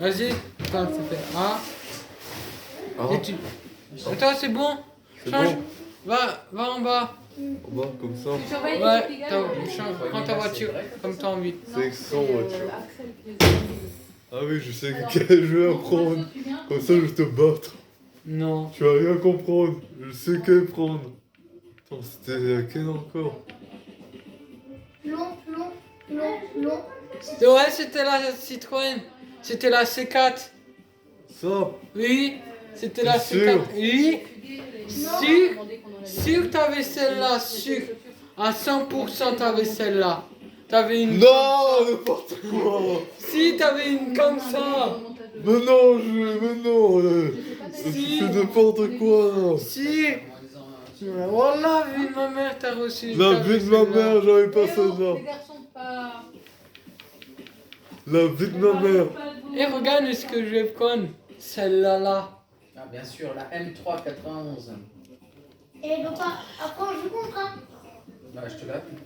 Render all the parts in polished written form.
Vas-y, attends, ça fait A. Ah, Et tu... Attends, c'est bon. c'est Change. bon. Va en bas. En bas, comme ça. Tu surveilles les Ouais, petits change, prends ta voiture comme t'as envie. C'est sans voiture. Axel qui les a mis. Ah oui, je sais Alors, quel jeu à bon, prendre. Mathieu, tu viens Comme ça, je vais te battre. Non. Tu vas rien comprendre. Je sais quel prendre. Attends, c'était laquelle encore? Long. Ouais, c'était la Citroën. C'était la C4. Ça? Oui, c'était la T'es C4. sûr? Oui, Non. sûr, Demandé qu'on en avait sûr que t'avais celle-là, sûr. À 100% t'avais celle-là. T'avais une. Non, n'importe quoi. Si, t'avais une comme ça. Mais non, mais non. Si. C'est n'importe quoi, là. Si. Voilà, vie de ma mère, t'as reçu. La t'avais vie de ma celle-là. mère, j'avais pas Les celle-là. garçons, pas. La vie de ma mère. Et regarde ce que je vais prendre. Celle-là, là. Ah, bien sûr, la M391. Et donc, après, je comprends. Bah, je te l'ai appris.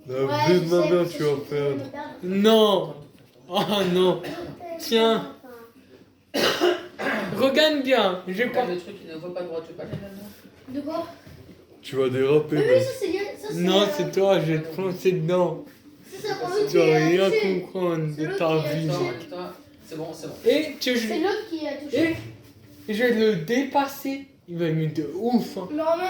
La vie de ma mère, tu vas perdre. Non. Oh non. Tiens. Regarde bien. Je vais Regarde pas. le truc, il ne voit pas droit, tu veux pas aller là-dedans? De quoi? Tu vas déraper, Oui, mec. ça c'est bien. Ça, c'est, Non, c'est toi, je vais te foncer dedans. Ça, c'est pour lui Tu qui vas a rien touché. comprendre C'est de l'autre ta qui a vie. touché. Attends, c'est bon, c'est bon. Et tu C'est je, l'autre qui a touché. et je vais le dépasser. Il va me de ouf. Hein. Mais en même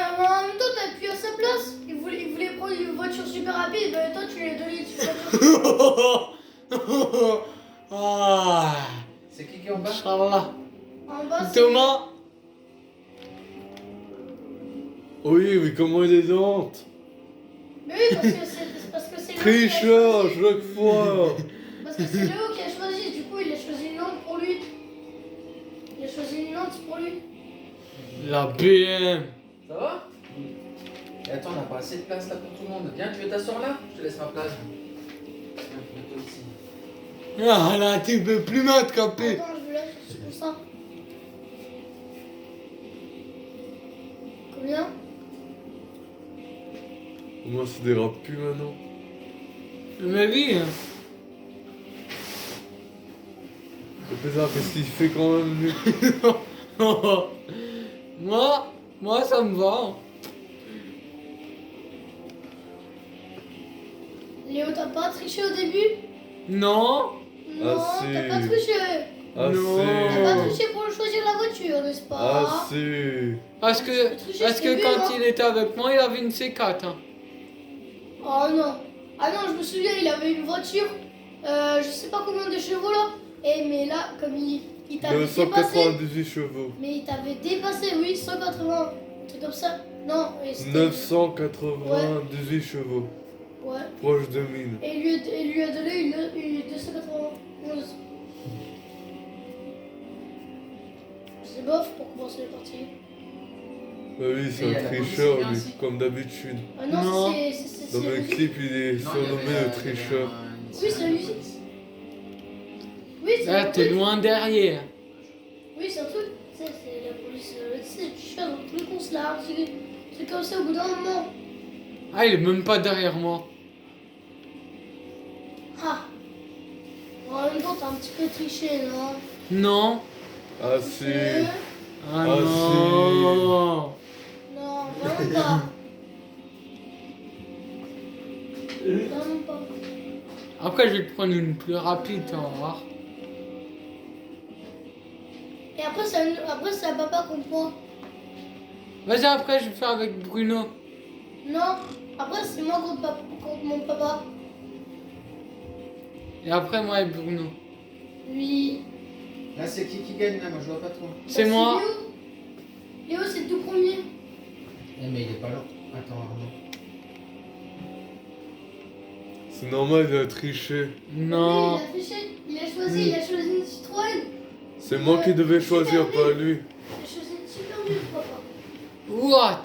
temps, t'as appuyé à sa place. Il voulait prendre une voiture super rapide. Ben, toi, tu lui as donné une voiture. Ah, C'est qui est en bas? Inch'Allah. En bas, c'est. Thomas. Oui, mais comment il est lente? Mais oui, parce que c'est Léo qui a Tricheur, à choisi. chaque fois. Parce que c'est Léo qui a choisi. Du coup, il a choisi une lampe pour lui. Il a choisi une lampe pour lui. La BM. Ça va? Et attends, on n'a pas assez de place là pour tout le monde. Viens, tu veux t'asseoir là? Je te laisse ma place. Viens, mets-toi ici. Ah là, tu peux plus m'attraper. Attends, je veux lâcher, c'est pour ça. Combien? Moi, ça dérape plus maintenant. Mais oui. Hein. C'est bizarre, qu'est-ce qu'il fait quand même, lui? Moi, ça me va. Léo, t'as pas triché au début? Non. Non, Ah, si. t'as pas triché. Ah, Non. T'as pas si. triché pour choisir la voiture, n'est-ce pas? Ah, si. Parce que quand il était avec moi, il avait une C4. Hein. Oh non. Ah non, je me souviens, il avait une voiture, je sais pas combien de chevaux là. Et mais là, comme il t'avait dépassé. 998 chevaux. Mais il t'avait dépassé, oui, 180, un truc comme ça. Non, et c'était. 998 chevaux. Ouais. Proche de 1000. Et il lui a donné une 291. C'est bof pour commencer les parties. Bah oui, c'est Et il y a un la tricheur, police, lui, aussi. comme d'habitude. Ah non, Non. c'est Dans la le musique. clip, il est Non, surnommé il y avait, le tricheur. Oui, c'est la musique. Oui, c'est Là, un t'es truc. loin derrière. Oui, c'est un truc. Tu sais, c'est la police. Tu sais, tu cherches dans tous les consulats, c'est comme ça au bout d'un moment. Ah, il est même pas derrière moi. Ah. Bon, en même temps, t'as un petit peu triché, non? Non. Ah si. Ah, Ah, non. Non, vraiment pas. Vraiment pas. Après, je vais te prendre une plus rapide, tu vas voir. Et après, c'est à papa contre moi. Vas-y, après, je vais faire avec Bruno. Non, après, c'est moi contre mon papa. Et après, moi et Bruno. Oui. Là, c'est qui gagne là? Moi, je vois pas trop. C'est Bah, moi. Léo, c'est le tout premier. Eh, mais il est pas là. Attends, Arnaud. C'est normal, il a triché. Non. Oui, il a triché. Il a choisi une Citroën. C'est moi qui devais choisir, pas lui. Il a choisi une super mieux, papa. What?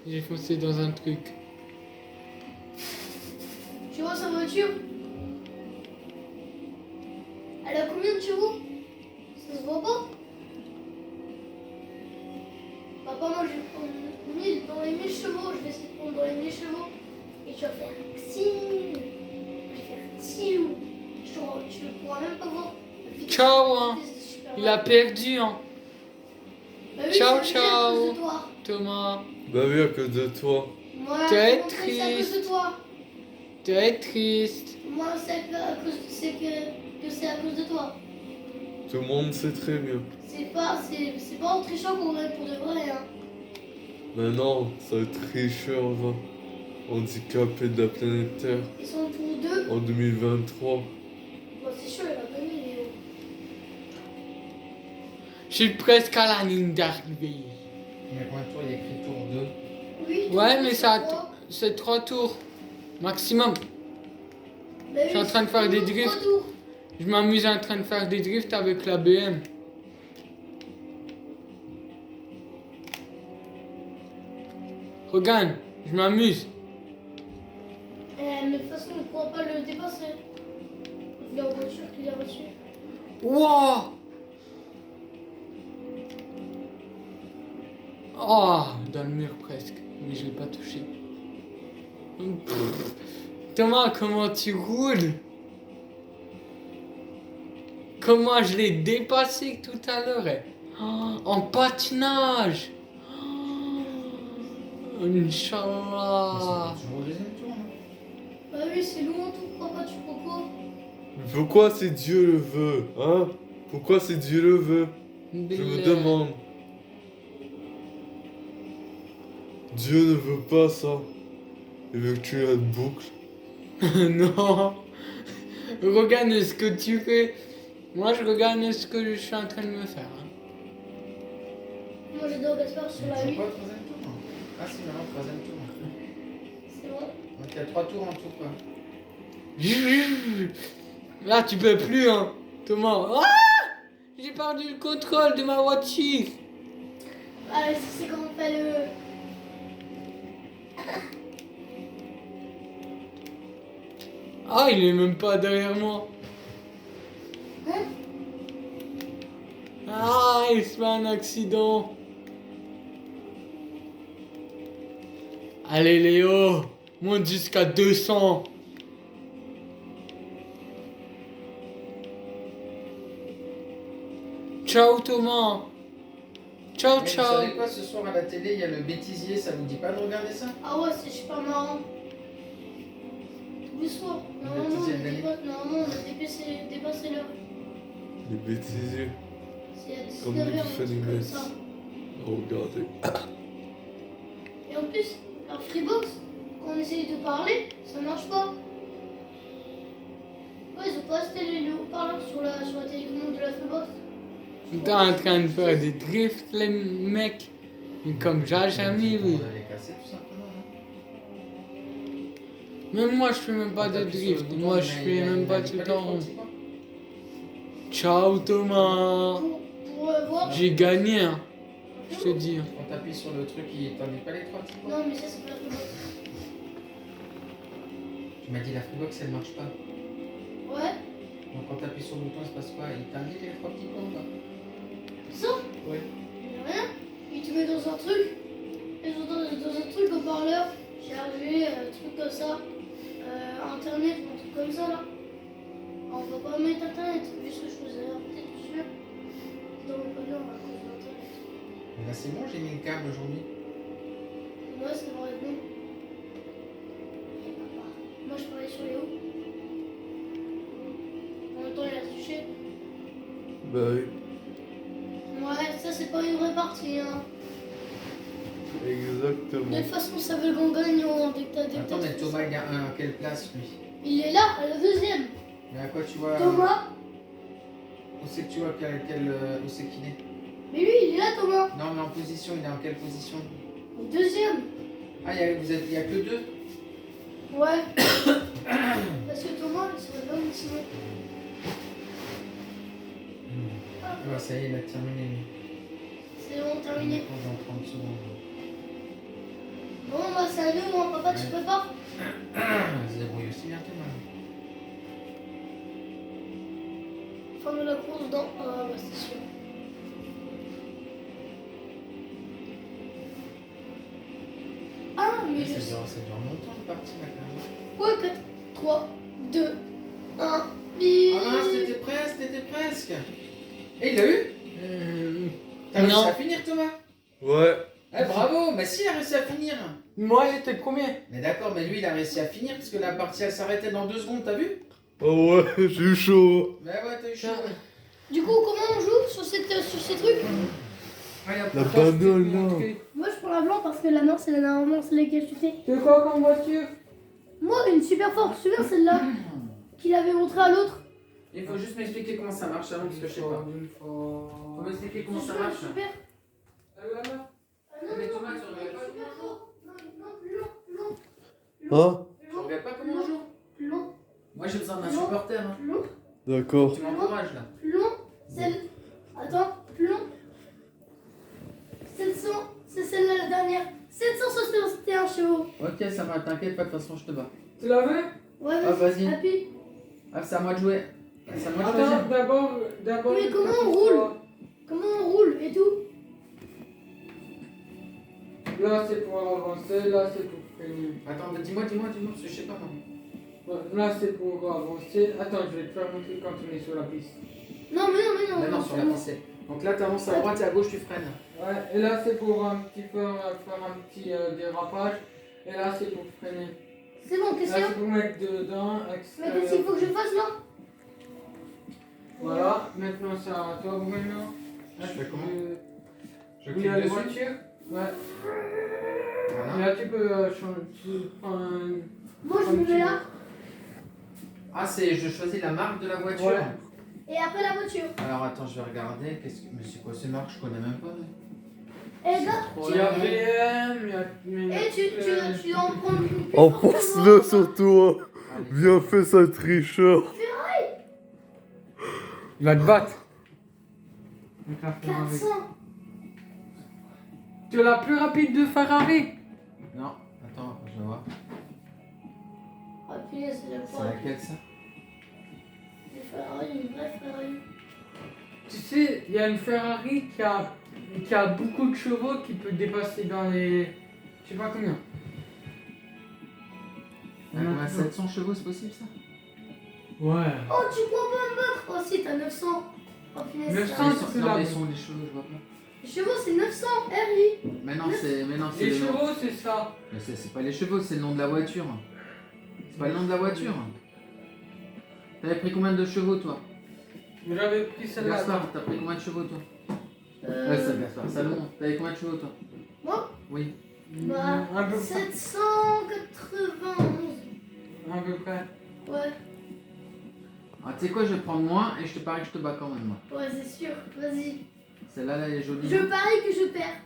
J'ai foncé dans un truc. Tu vois sa voiture? Elle a combien de chevaux? Ça se voit pas? Papa, moi je vais prendre 1000 dans les 1000 chevaux. Je vais essayer de prendre dans les 1000 chevaux. Et tu vas faire 6000. Je vais faire 6 loups. Tu ne pourras même pas voir Ciao, hein. C'était super Il mal. a perdu, hein. Bah oui, Ciao, c'est à ciao. cause de toi. Thomas, Bah oui, à cause de toi. Moi, Tu es comment ça, c'est à cause triste. de toi. tu es triste. Moi, c'est que c'est à cause de toi. Tout le monde sait très bien. C'est pas en trichant qu'on gagne pour de vrai, hein. Mais non, c'est un tricheur, va. Handicapé de la planète Terre Ils sont pour deux. en 2023. Bon, c'est sûr, il va gagner, Léo. Je suis presque à la ligne d'arrivée. Mais combien de tours il y a écrit tour 2? Oui, Ouais, tout mais le ça, monde, trois. c'est 3 tours. Maximum. Bah Je suis en oui, train de faire c'est des tout le monde, drifts. trois tours. Je m'amuse en train de faire des drifts avec la BM. Regarde, je m'amuse. Mais de toute façon, on ne pourra pas le dépasser. Il est en voiture qu'il a reçu. Wow! Oh, dans le mur presque. Mais je l'ai pas touché. Pff. Thomas, comment tu roules? Comment je l'ai dépassé tout à l'heure? Oh, en patinage! Oh, Inch'Allah! Toujours au deuxième tour, non? Bah oui, c'est lourd, tout. Pourquoi tu propos? Mais pourquoi si Dieu le veut, hein? Pourquoi si Dieu le veut? Je me demande. Dieu ne veut pas ça. Il veut que tu la boucle. Non! Regarde ce que tu fais. Moi, je regarde ce que je suis en train de me faire. hein. Moi, j'adore Gaspard sur la Toujours 8. pas au troisième tour, non? Ah si, maintenant, troisième tour. C'est bon. Donc il y a 3 tours en tout, quoi. Là, tu peux plus, hein, Thomas. Ah! J'ai perdu le contrôle de ma voiture. Ah, ça, c'est quand on fait le. Ah, il est même pas derrière moi. Hein? Ah, il se fait un accident. Allez, Léo, monte jusqu'à 200. Ciao, Thomas. Ciao, Mais vous ciao. savez quoi, ce soir à la télé, il y a le bêtisier, ça vous dit pas de regarder ça? Ah ouais, c'est super marrant. Tous les soirs. Normalement, bêtisier de l'année. on a dépassé l'heure. Les bêtisiers. C'est à Comme 19h, le un truc comme Funimate. ça. Regardez. Et en plus, la Freebox, quand on essaye de parler, ça marche pas. Ouais, ils ont pas installé le haut-parleur sur la télécommande de la Freebox. T'es en train de faire des drifts, les mecs. Mais comme j'ai jamais vu. On va les casser tout simplement, non? Même moi, je fais même pas de T'appuies sur le drift. bouton, Moi, il je a- fais il a- même il pas a tout pas le temps les rond. petits points. Ciao, Thomas. Pour voir. J'ai gagné, hein. Je te dis. hein. Quand t'appuies sur le truc, il t'en dit pas les 3 petits points? Non, mais ça, c'est pas la Freebox. Tu m'as dit la Freebox elle marche pas. Ouais, Donc quand t'appuies sur le bouton, il se passe quoi? Il t'indique les 3 petits points ou pas? ça, Ouais. il y a rien. Il te met dans un truc. Et dans un truc haut-parleur, chargé, truc comme ça. Internet, un truc comme ça là. On va pas mettre internet, vu ce que je faisais là, peut-être sûr. Dans le bonheur à cause d'internet. Mais là c'est bon, j'ai mis le câble aujourd'hui. Ouais, ça devrait être bon. Et papa. Moi je parlais sur les hauts. En même temps, il a touché. Bah oui. Ouais, ça c'est pas une vraie partie. Hein. De Exactement. toute façon, ça veut le grand gagnant dès que t'as des Attends, mais Thomas il est à quelle place lui? Il est là, à la deuxième. Mais à quoi tu vois? Thomas. Où c'est que tu vois où c'est qu'il est? Mais lui, il est là, Thomas. Non, mais en position, il est en quelle position? Au deuxième. Ah, il y a que 2? Ouais. Parce que Thomas, il serait pas une sinon. Ouais, ça y est, il a terminé lui. C'est bon, terminé. Dans 30 secondes. Bon, bah, c'est à nous, hein. Papa, tu prépares? Se débrouille aussi bien Thomas. Fin de la course dans. Ah, bah, c'est sûr. Ah, mais je sais. Ça dure longtemps de partie là quand même. Ouais, 4, 3, 2, 1, bim. Ah non, c'était t'étais presque. Et il l'a eu? T'as réussi Non. à finir, Thomas? Ouais. Eh, bravo, mais si, il a réussi à finir. Moi, j'étais le premier. Mais d'accord, mais lui, il a réussi à finir parce que la partie, elle s'arrêtait dans 2 secondes, t'as vu? Oh ouais, j'ai eu chaud. Bah ouais, t'as eu chaud. Tiens. Du coup, comment on joue sur ces trucs? Regarde, La pourquoi je t'ai bagnole, montré. Moi, je prends la blanc parce que la noire, c'est normalement celle avec laquelle je suis. C'est quoi comme voiture? Moi, une super forte, tu te souviens celle-là qu'il avait montré à l'autre? Il faut juste m'expliquer comment ça marche avant, parce que je sais pas. Faut m'expliquer comment ça marche. Super. Mais Thomas, tu regardes pas Super fort. Non, plus long, plus long. Hein? Tu regardes pas comment on joue? Plus long, Moi, j'ai besoin d'un supporter. Hein. plus long, D'accord. Tu m'encourages là. plus long. Celle. Attends, plus long. 700, c'est celle-là la dernière. 761 chevaux. Ok, ça va, t'inquiète pas, de toute façon, je te bats. Tu l'as vu? Ouais, Ah, vas-y. Appuie. Ah, c'est à moi de jouer. C'est à moi de Attends, choisir. d'abord. Mais comment on roule? Comment on roule et tout? Là, c'est pour avancer, là, c'est pour freiner. Attends, dis-moi, parce que je sais pas moi. Là, c'est pour avancer. Attends, je vais te faire montrer quand on est sur la piste. Non, mais non. Là, non, sur la pensée. Donc là, t'avances à droite et à gauche, tu freines. Ouais, et là, c'est pour un petit peu faire un petit dérapage. Et là, c'est pour freiner. C'est bon, Là, question. c'est pour mettre dedans. Mais qu'est-ce qu'il faut que je fasse là? Voilà, maintenant, c'est à toi, Bruno. Je fais comment? Je Il y a clique une dessus. voiture. Ouais. Et Voilà. là, tu peux changer. Tu prends un. Moi, je me mets là. Ah, c'est je choisis la marque de la voiture. Ouais. Et après la voiture. Alors attends, je vais regarder. Mais c'est quoi ces marques? Je connais même pas. Et là, Il y a VM, il y a. et tu dois en prendre une plus Enfonce-le forte. sur toi. Allez. Viens, fais ça, tricheur. Il va te battre. Avec la Ferrari. 400. Tu es la plus rapide de Ferrari. Non, attends, je vais voir. Ah, punaise, c'est la C'est fois. laquelle ça? Une Ferrari, une vraie Ferrari. Tu sais, il y a une Ferrari qui a beaucoup de chevaux qui peut dépasser dans les. Je sais pas combien. À 700 chevaux, c'est possible ça? Ouais. Oh, tu crois pas me battre? Oh, si, t'as 900. Oh, punaise. 900. ça- Non, c'est non, la- mais ils sont les chevaux, je vois pas. Les chevaux, c'est 900. RI. Mais non, c'est Les le nom. chevaux, c'est ça. Mais c'est pas les chevaux, c'est le nom de la voiture. C'est pas le nom de la voiture. T'avais pris combien de chevaux toi? J'avais pris celle-là. Gaspard, t'as pris combien de chevaux toi? Ouais, c'est Gaspard. Salomon, t'avais combien de chevaux toi? Moi? Oui. Bah, Un peu près. 791. À peu près. Ouais, Ah, tu sais quoi, je vais prendre moins et je te parie que je te bats quand même. Moi. ouais, c'est sûr. Vas-y. Celle-là, là, elle est jolie. Je parie que je perds.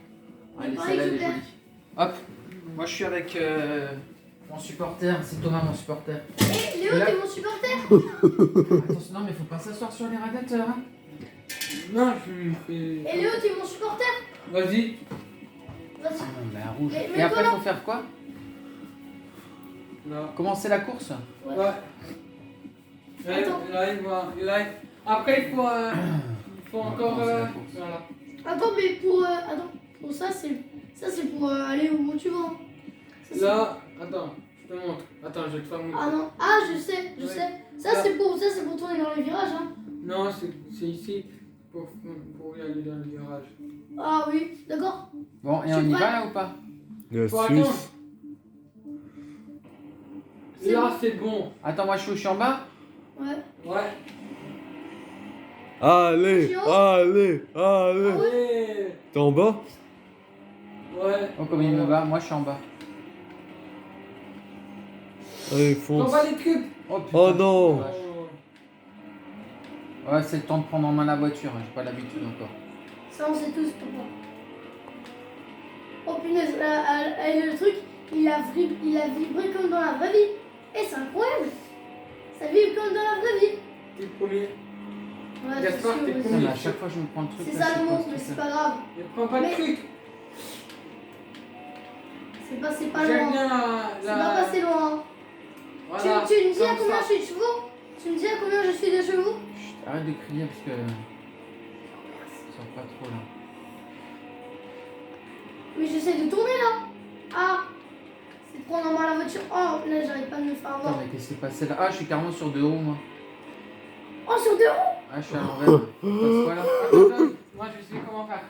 Allez, parie celle-là, que elle est je perds. jolie. Hop, moi je suis avec mon supporter, c'est Thomas mon supporter. Eh, Léo, Là- t'es mon supporter? Attention, non mais faut pas s'asseoir sur les radiateurs. Hein. Non, je lui fais. Eh, Léo, t'es mon supporter? Vas-y. Vas-y. La rouge. Mais Et après, toi, faut faire quoi? Là. Commencer la course? Ouais. Attends. Là, il va. Après, il faut On va encore. commencer la course. Voilà. Attends, mais pour. Attends. Pour ça, c'est pour aller où tu vas. Hein. Ça, c'est- Là, attends, je te montre. Attends, je vais te faire montrer. Ah non. Ah, je sais. Oui. Ça, Là. c'est pour tourner dans les virages. Hein. Non, c'est ici pour y aller dans le garage. Ah oui, d'accord. Bon, et Je on suis y prêt. va là ou pas? La Faut attendre. Suisse. C'est Là, bon. c'est bon. Attends, moi je suis en bas. Ouais. Ouais. Allez, allez, allez. Allez. T'es en bas? Ouais. Oh, comme il me bat, moi je suis en bas. Allez, On fonce. va les trucs. Oh putain. Oh non. Vache. Ouais, c'est le temps de prendre en main la voiture, hein, j'ai pas l'habitude encore. Ça, on sait tous pourquoi. Oh punaise, le truc, il a vibré comme dans la vraie vie. Et c'est incroyable. Ça vibre comme dans la vraie vie. T'es le premier. Ouais, c'est Gaspard, sûr, t'es vas-y. Putain, mais à chaque fois je me prends le truc. C'est là, ça je le sais mot, pas ce mais que c'est pas grave. Ne prends pas Mais- de trucs. C'est pas J'aime loin. bien C'est pas passé loin. Hein. Voilà. Tu me dis à comme combien ça. je suis de chevaux? Tu me dis à combien je suis de chevaux? Chut, arrête de crier parce que. Ça sort pas trop là. Mais j'essaie de tourner là. Ah, c'est de prendre en main la voiture. Oh, là, j'arrive pas de me faire Attends, avoir. mais qu'est-ce qui s'est passé là? Ah, je suis carrément sur 2 roues moi. Oh, sur 2 roues. Ah, je suis à l'envers. Passe pas là. Attends, moi je sais comment faire.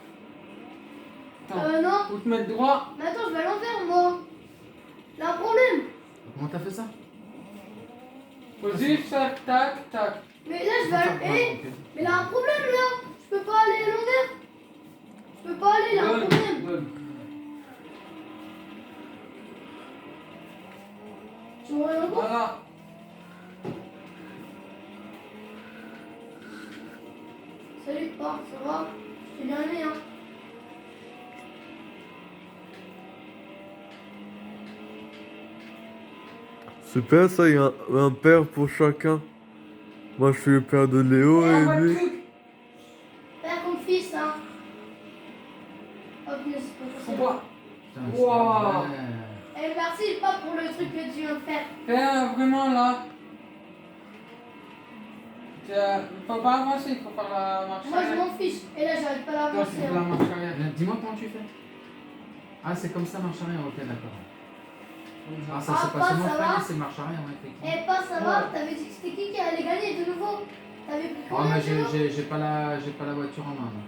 Attends, Non. faut te mettre droit. Mais attends, je vais à l'envers, moi. Là, un problème. Comment t'as fait ça? Faut juste faire tac, tac. Mais là, je vais à... Ok. Mais là, un problème, là. Je peux pas aller à l'envers. Je peux pas aller, là, un problème. Donne. Tu vois rien encore? Voilà. Salut, pas, ça va? Je t'ai bien aimé, hein. C'est bien ça, il y a un père pour chacun. Moi je suis le père de Léo Et envoie et le lui. truc. Père contre fils, hein. Hop, mais c'est pas Faut possible. pas. Putain, c'est Wow. vrai. Eh, merci, pas pour le truc que tu viens de faire. Fais vraiment là. Faut pas avancer, faut faire la marche Moi, je arrière. m'en fiche. Et là, j'arrive pas à Toi, avancer. c'est la Hein. marche arrière. Dis-moi comment tu fais. Ah, c'est comme ça, marche arrière, ok, d'accord. Ah, ça Ah, c'est pas, pas seulement ça freiner, va. c'est marche arrière, ouais, effectivement. Eh, pas, ça va? Ouais. T'avais dit que c'était qui allait gagner de nouveau? T'avais pris Oh, combien mais de chevaux? j'ai pas la voiture en main. Là.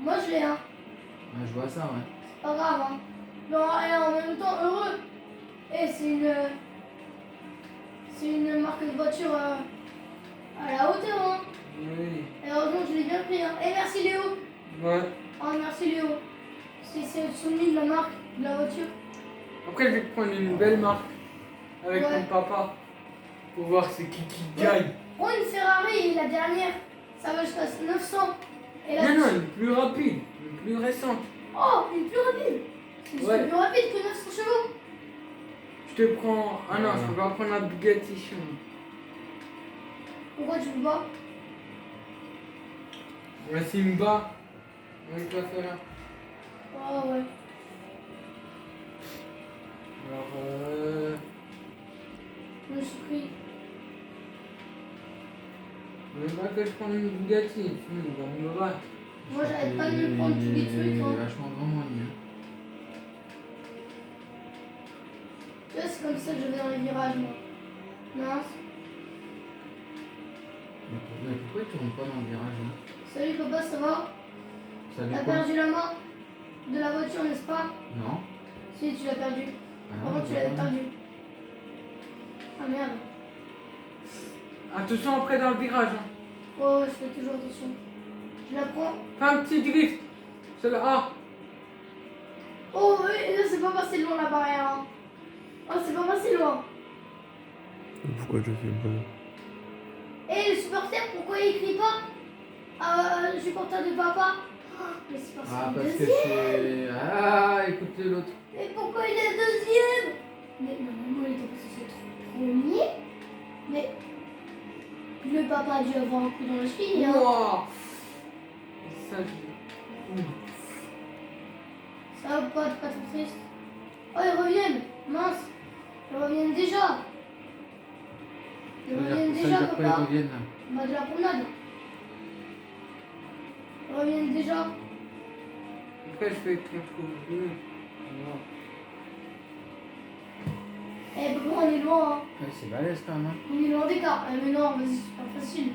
Moi, je l'ai, hein. Ouais, je vois ça, ouais. C'est pas grave, hein. Non, et en même temps, heureux. Et c'est une marque de voiture à la hauteur, hein. Oui. Et heureusement, je l'ai bien pris, hein. Et merci, Léo. Ouais. Oh, merci, Léo. C'est soumis de la marque de la voiture. Après, je vais te prendre une belle marque avec Ouais. ton papa pour voir c'est qui gagne. Prends une Ferrari, la dernière. Ça va jusqu'à 900. Et la Non, non, une plus rapide, une plus récente. Oh, une plus rapide. C'est Ouais. plus rapide que 900 chevaux. Je te prends. Ah non, je peux pas prendre la Bugatti chez moi. Pourquoi tu peux pas? La Simba avec la Ferrari. Oh, ouais. Alors, Je me suis pris. je veux pas que je prenne une Bugatti, sinon il va me battre. Moi, j'arrête pas de me prendre tous les trucs. Il est Hein. vachement grand, moi, lui. Tu vois, c'est comme ça que je vais dans les virages, moi. Non. Mais pourquoi tu rentres pas dans le virage hein? Salut, papa, ça va? Salut T'as quoi? perdu la main de la voiture, n'est-ce pas? Non. Si, tu l'as perdu. Ah Comment non, tu j'ai l'as pas. perdu? Ah merde. Attention après dans le virage. Hein. Ouais, ouais, je fais toujours attention. Je la prends. Fais un petit drift. C'est là. Ah. Oh, oui, là, c'est pas passé loin la barrière. Hein. Oh, c'est pas passé loin. Pourquoi je fais pas? Et le supporter, pourquoi il crie pas? Je suis content de papa. Oh, mais c'est parce Ah, qu'il est parce que deuxième. c'est. Ah, écoutez l'autre. Mais pourquoi il est deuxième? Mais normalement, il était censé être premier. Mais le papa a dû avoir un coup dans la cheville. Hein. Wow. Ça, je... Ça va pas trop triste. Oh, ils reviennent. Mince. Ils reviennent déjà. Ils reviennent Ça déjà, veut dire quoi, papa. ils reviennent là? Bah, de la promenade. Ils reviennent déjà. Après, je fais contre. Eh, bon, on est loin. Hein. Ouais, c'est balèze quand même. Hein. On est loin des cartes. Eh, mais non, vas-y, c'est super facile.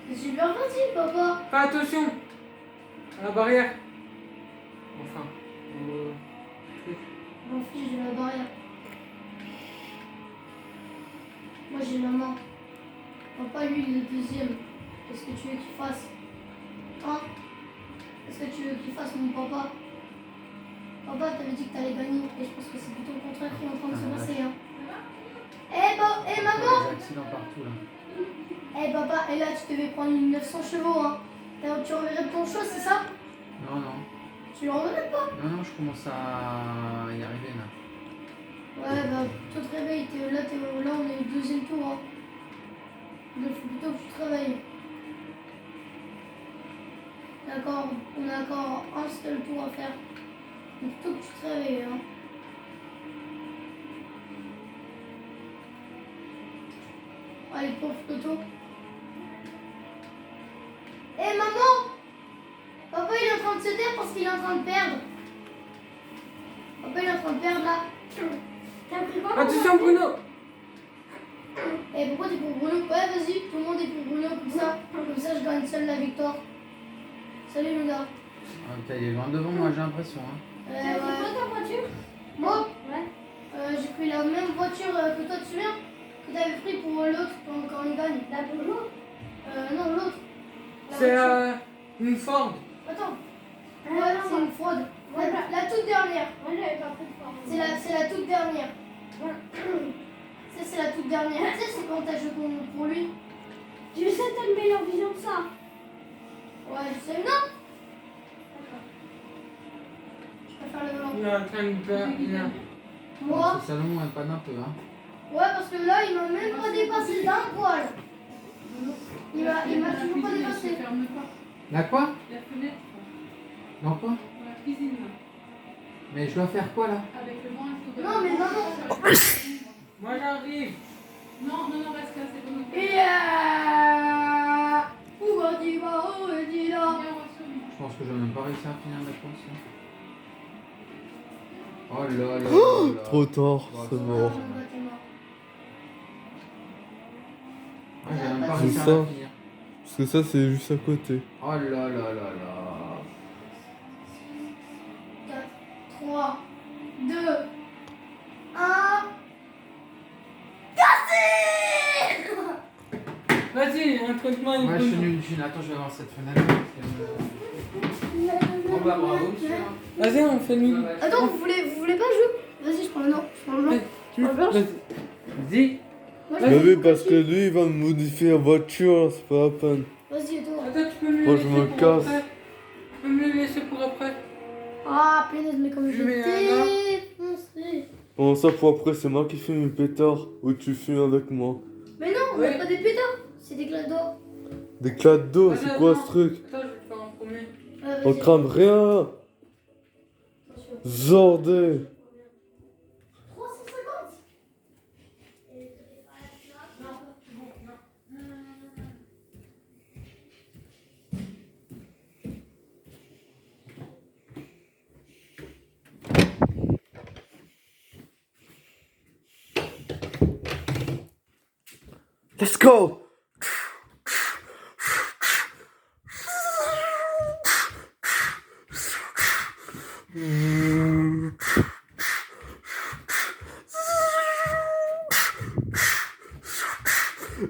C'est super facile, papa. Fais attention à la barrière. Enfin. Je m'en fiche de la barrière. Moi, j'ai la main. Papa, lui, il est deuxième. Qu'est-ce que tu veux qu'il fasse? Hein? Qu'est-ce que tu veux qu'il fasse, mon papa? Papa, t'avais dit que t'allais gagner. Et je pense que c'est plutôt le contraire qui est en train de se passer. Hein. Eh, maman! Des accidents partout là. Eh, papa, et là, tu devais prendre une 900 chevaux. Hein. Tu reverrais ton choix, c'est ça? Non, non. Tu le reverrais pas? Non, non, je commence à y arriver là. Ouais, bah, toi, te réveille. Là, on est au deuxième tour. Hein. Donc, il faut plutôt que tu te réveilles. D'accord, on a encore un seul tour à faire. Donc, il faut que tu te réveilles. Hein. Allez, pauvre Toto. Eh, maman! Papa, il est en train de se taire parce qu'il est en train de perdre. Papa, il est en train de perdre là. T'as pris quoi? Attention, Bruno. Et pourquoi t'es pour Bruno? Ouais, vas-y, tout le monde est pour Bruno, comme ça je gagne seul la victoire. Salut les gars. Ok, il est loin devant moi, j'ai l'impression. Hein. Ouais. Ta voiture? Moi? Ouais. J'ai pris la même voiture que toi, tu te souviens? Que t'avais pris pour l'autre quand on gagne. La Peugeot? Non, l'autre. La C'est voiture. une Ford. Attends. Ouais, c'est une fraude. La toute dernière. Moi, j'avais pas pris de Ford. C'est la toute dernière. Ça, c'est la toute dernière. Tu sais, c'est quand t'as joué pour lui. Tu sais, t'as une meilleure vision que ça. Ouais, je sais. Non! Je préfère le volant. Il est en train de faire. Moi? C'est Salomon, elle panne un peu. Hein. Ouais, parce que là, il m'a même pas dépassé d'un poil. Il m'a toujours pas dépassé. Ferme pas. La quoi? La fenêtre. Non, quoi? Dans la cuisine. Là. Mais je dois faire quoi là? Avec le moins de Non, mais maman. Moi j'arrive. Non, reste là, c'est bon. Yeah! Où va-t-il là? Viens, on va sur lui. Je pense que je vais même pas réussir à finir la course. Hein. Oh là là là là. Trop tard, c'est mort. Ouais, j'ai même pas C'est réussi à ça. la finir. Parce que ça, c'est juste à côté. Oh là là là là. 4, 3, 2, 1. Vas-y, introduis-moi une Ouais, je suis nul. Attends, je vais voir cette fenêtre. Bon bah bravo, monsieur. Vas-y, on fait une. Attends, vous voulez pas jouer? Vas-y, je prends le blanc. Vas-y. Moi, Mais oui, parce que lui, il va me modifier la voiture, c'est pas la peine. Vas-y, et toi? Attends, tu peux me le Moi, je laisser me pour casse. après. Tu peux me le laisser pour après. Ah, punaise, mais comme Je je mets un défoncerai. Bon, ça pour après, c'est moi qui fume mes pétards. Ou tu fumes avec moi. Mais non, on Ouais. a pas des pétards. C'est des glaces d'or. Des claques d'eau, Vas-y, c'est quoi attends. ce truc? Attends, je vais te faire un premier. Ouais, On vas-y. crame rien. Attention. Zordé. 350. Let's go.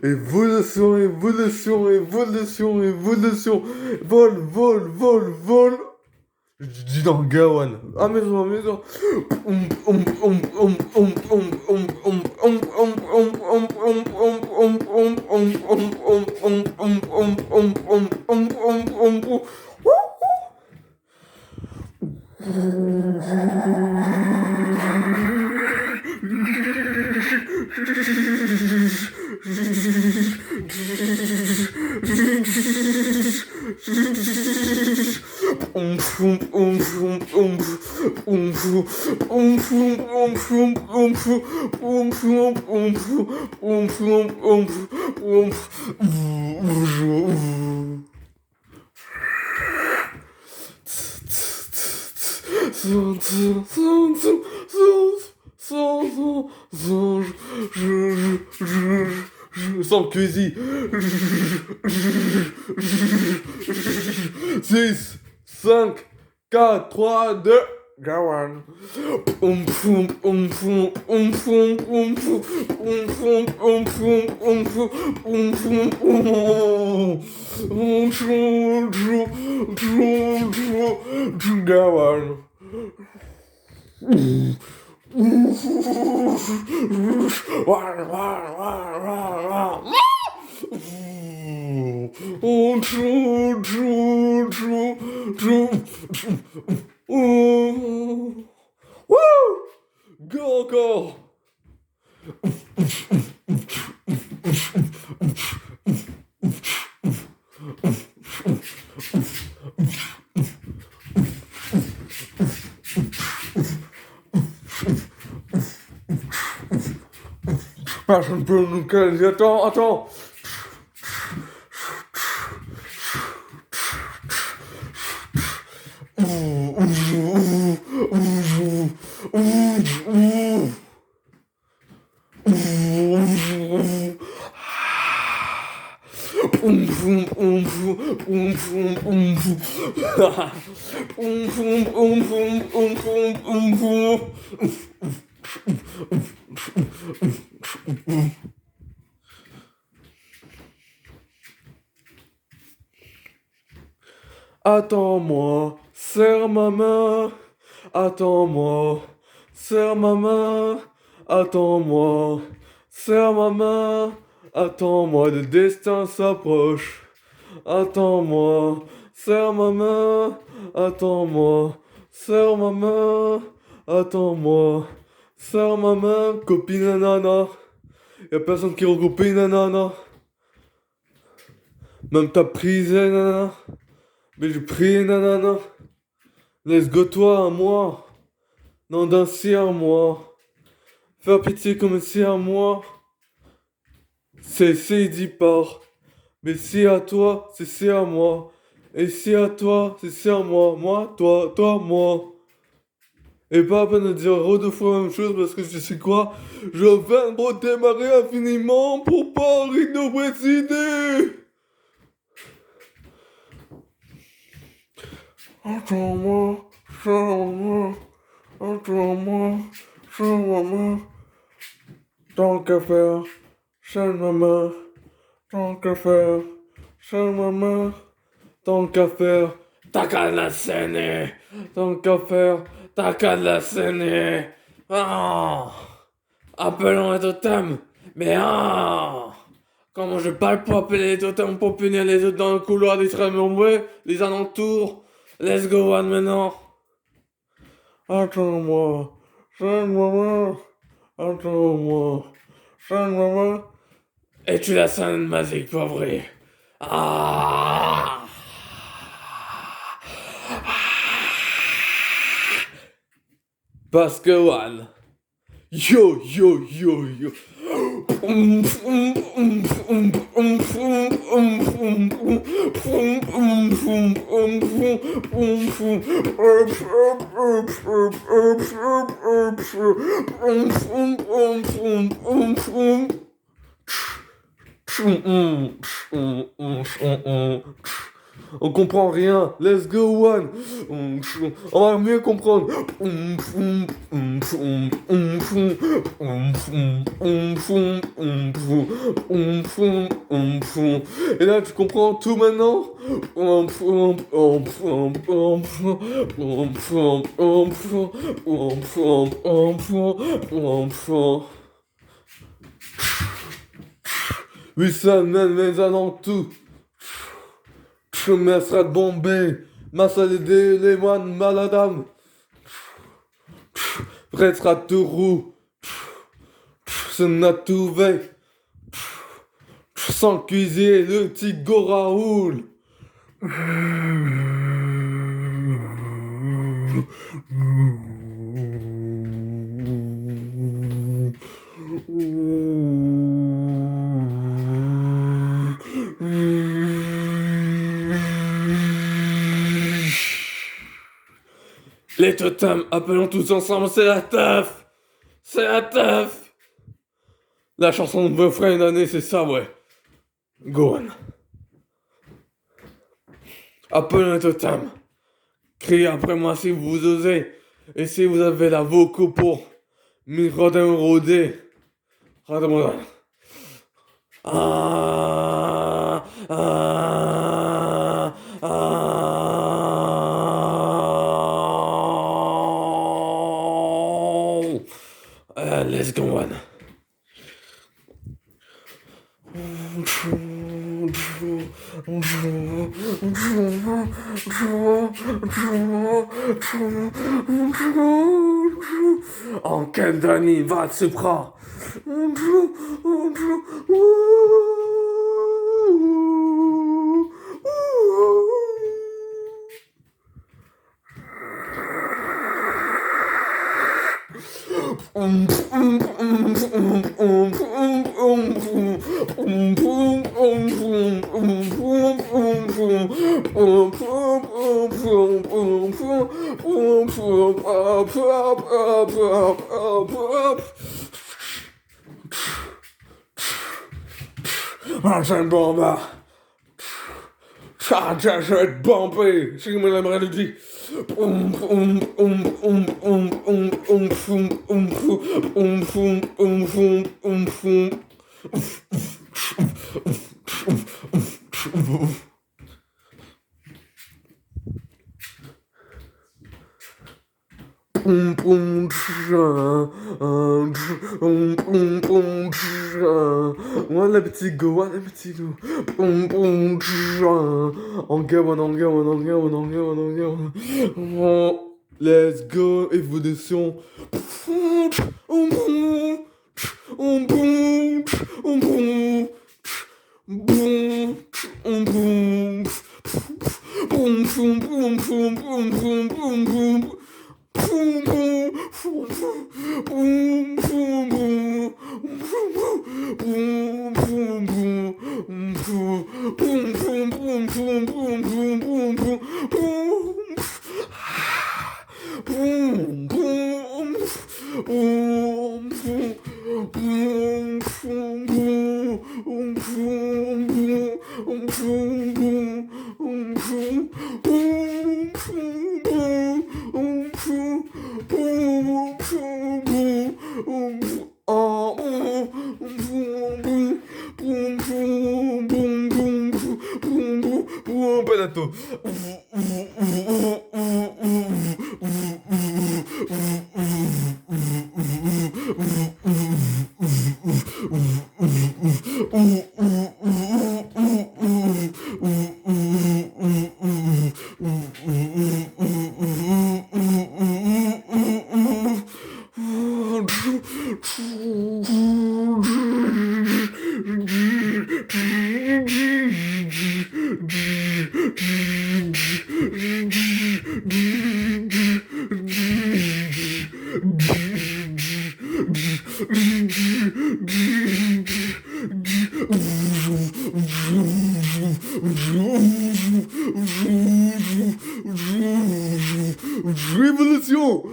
Évolution, évolution, évolution, évolution. Vol, vol, vol, vol. Je dis dans Gawan. À maison, à maison. Sans cuisine. 6, 5, 4, 3, 2, Gawan. Gawan. Go encore. Personne peut nous caler. Attends. Attends-moi, serre ma main. Attends-moi, serre ma main. Attends-moi, serre ma main. Attends-moi, le destin s'approche. Attends-moi, serre ma main. Attends-moi, serre ma main. Attends-moi, serre ma main. Copine nanana. Y'a personne qui regroupe nanana. Même ta prise nanana. Mais je prie nanana. Laisse go toi à moi. Non d'un si à moi. Faire pitié comme si à moi. C'est si dit par. Mais si à toi, c'est si à moi. Et si à toi, c'est si à moi. Moi, toi, moi. Et pas à peine de dire deux fois la même chose parce que tu sais quoi? Je viens de redémarrer infiniment pour Paris de présider. Attends-moi, attends-moi, attends-moi, attends-moi. Tant qu'à faire, seule maman. Tant qu'à faire, seule maman. Tant qu'à faire, t'as qu'à la scène. Tant qu'à faire, t'as qu'à la scène. Ah, appelons un totem. Mais ah, comment je parle pour appeler les totems pour punir les autres dans le couloir des tramways, les alentours. Let's go one maintenant. Attends-moi, seule maman. Attends-moi, seule maman. Et tu la scène magique, pas vrai? Ah! Parce que one. Yo, yo, yo, yo. On comprend rien. Let's go one. On va mieux comprendre. Et là tu comprends tout maintenant. Oui ça mène mes alentours. Ma sera de Bombay, ma salle les moines maladam. Prêt sera tout roux, ce n'a tout veille. Sans cuisiner le petit Goraoul. Les totems, appelons tous ensemble, c'est la teuf! C'est la teuf! La chanson de Beau Frère une année, c'est ça, ouais. Go on. Appelons les totems. Criez après moi si vous osez. Et si vous avez la vocaux pour m'y rodé. Rademodon. Ah, ah, ah. Let's go one. En quelle d'année va se prendre? Je vais être bombé. C'est comme la mélodie. Voilà petit go, voilà petit go. On go, on go, on go, on go, on go. Let's go, évolution. Bellato. Révolution.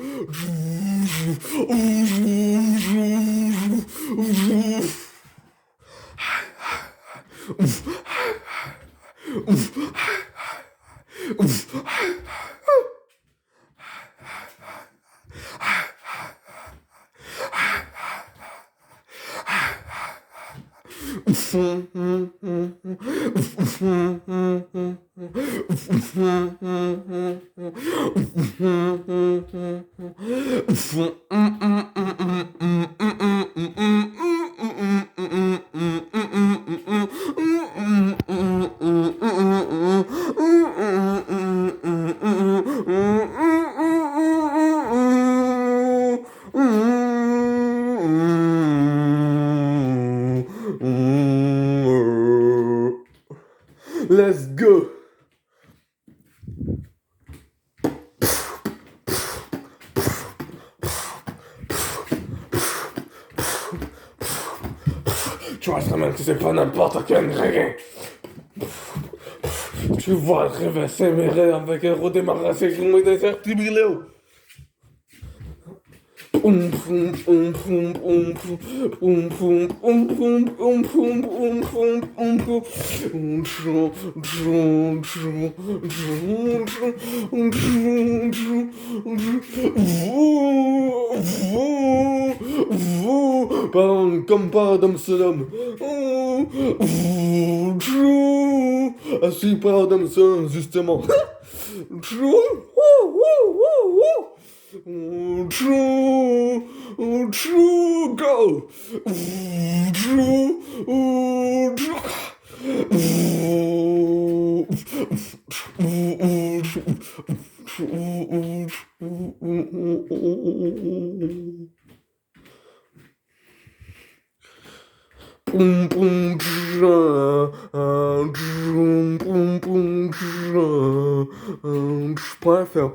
Let's go. Tu vois très bien que c'est pas n'importe quel reggae. Tu vois le rêve s'émérer avec un redémarrage qui m'a été certifié. Comme par Adam Salam. Ah si, par Adam Salam, justement. Go! Préfère.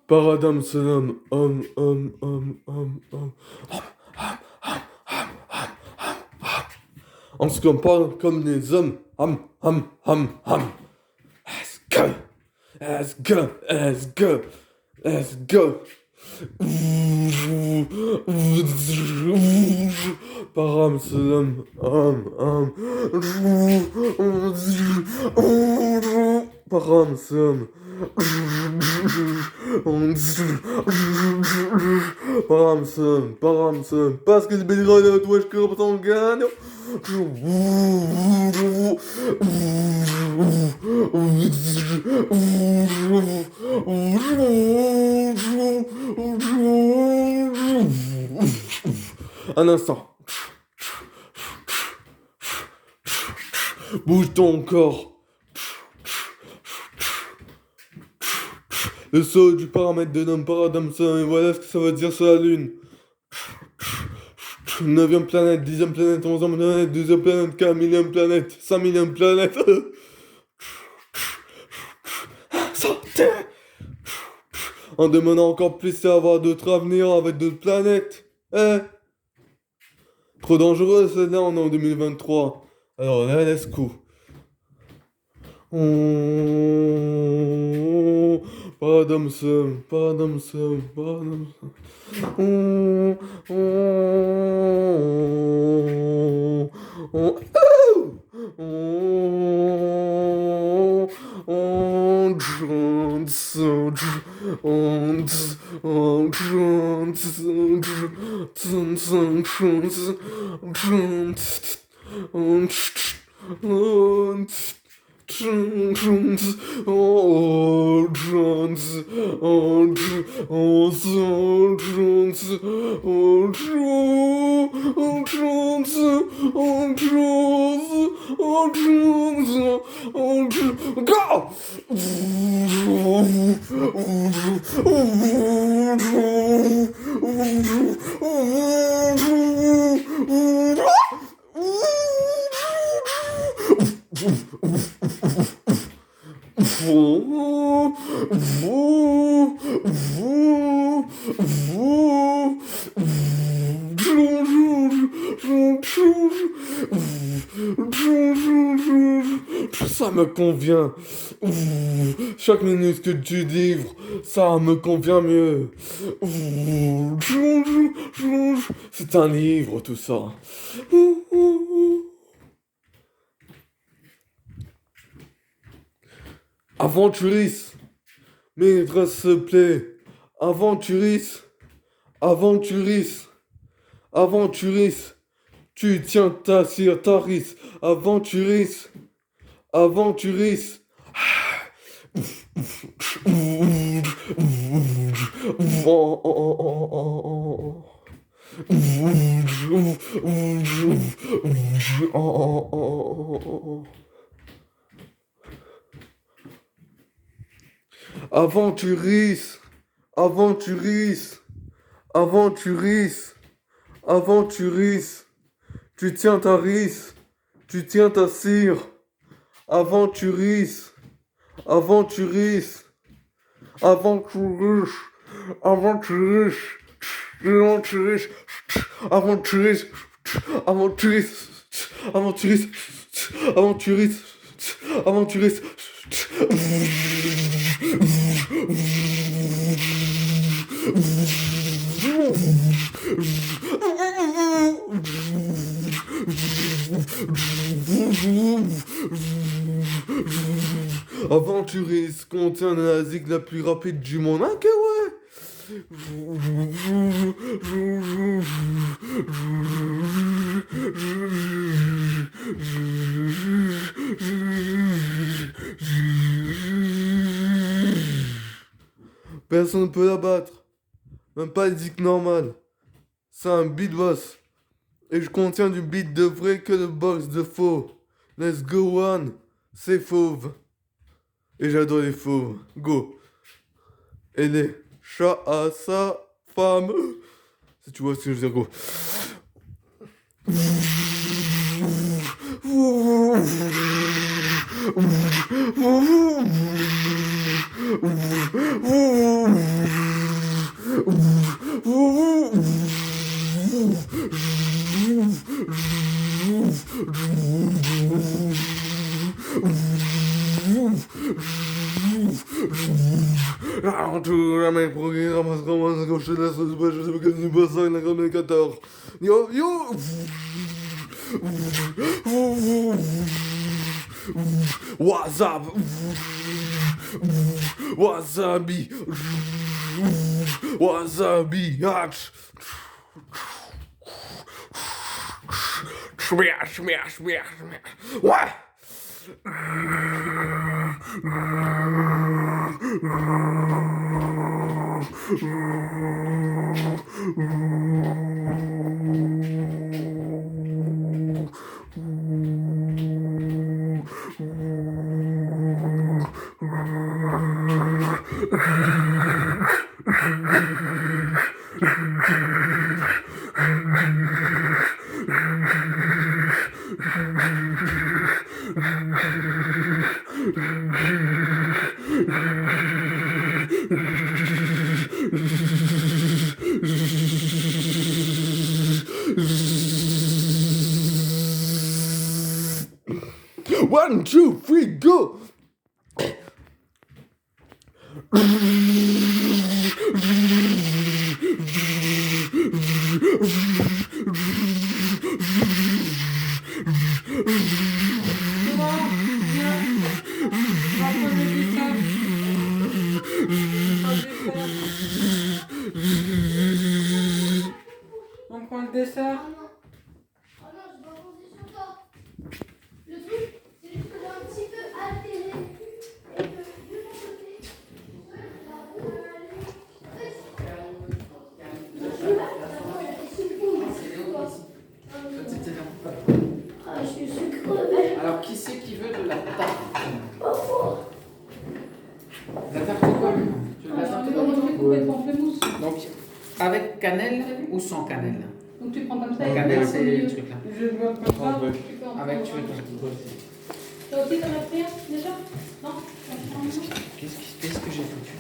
Par Adam Salam, On se comporte comme des hommes. Ham, ham, ham, ham. Let's go. Let's go. Let's go. Let's go. Param salam. Param salam. Param salam. Parce que le Belgrade, toi, je crée ton gagne. Un instant. Bouge ton corps. Le saut du paramètre de Dom Paradamson, et voilà ce que ça veut dire sur la Lune. 9ème planète, 10ème planète, 11ème planète, 12ème planète, 4 millième planète, 5 millième planète. Santé. En demandant encore plus à avoir d'autres avenirs avec d'autres planètes. Trop dangereux, celle-là, on est en 2023. Alors là, let's go. Paradamson. Ça me convient. Chaque minute que tu livres, ça me convient mieux. C'est un livre, tout ça. Aventuriste, maîtresse se plaît. Aventuriste, tu tiens ta cire, ta ris. Aventuriste. Aventuriste, tu tiens ta ris, tu tiens ta cire. Aventuriste, Aventuriste contient la zig la plus rapide du monde. Ah que ouais. Personne ne peut la battre. Même pas le zig normal. C'est un beat boss. Et je contiens du beat de vrai que le box de faux. Let's go one. C'est fauve. Et j'adore les fauves. Go. Et les chats à sa femme. Si tu vois ce que je veux dire, go. Tu la mec pour qu'il ramasse quand je te laisse, je sais pas que c'est pas ça, il a comme les 14. Yo, yo. WhatsApp. Wasabi. Wasabi. Smash, smash, smash, smash. What? One, two, three, go! On prend le dessert. Ah non. Ah non, je vais pas compter sur toi. Le truc, c'est juste que j'ai un petit peu altéré. Et que de mon côté, la roue, ah, je suis crevée. Alors, qui c'est qui veut de la tarte? La tarte quoi? Tu veux de la tarte On va couper pamplemousse. Donc, avec cannelle ou sans cannelle? Donc tu prends comme ça. La et cannelle, tu c'est mets au le milieu. truc là. Je vois pas ça. Tu fais en Avec, premier. tu veux ton. Toi aussi, t'en as pris un déjà? Non? Qu'est-ce que j'ai foutu?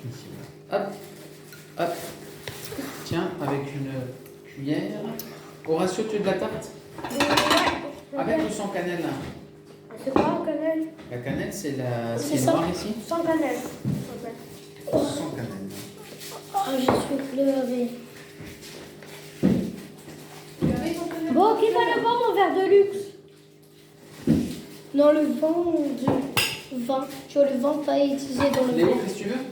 Ici, voilà. Hop, hop. Tiens, avec une cuillère. Horatio, tu veux de la tarte? Avec ou sans cannelle? C'est pas un cannelle. La cannelle, c'est la. C'est C'est ça. noir ici? Sans cannelle. Sans cannelle. Ah, je suis crevée. Tu avais ton cannelle? Bon, qui va aller voir mon verre de luxe? Non, le vin de vin. Tu vois, le vin pas utilisé dans le Léo, verre. qu'est-ce que tu veux?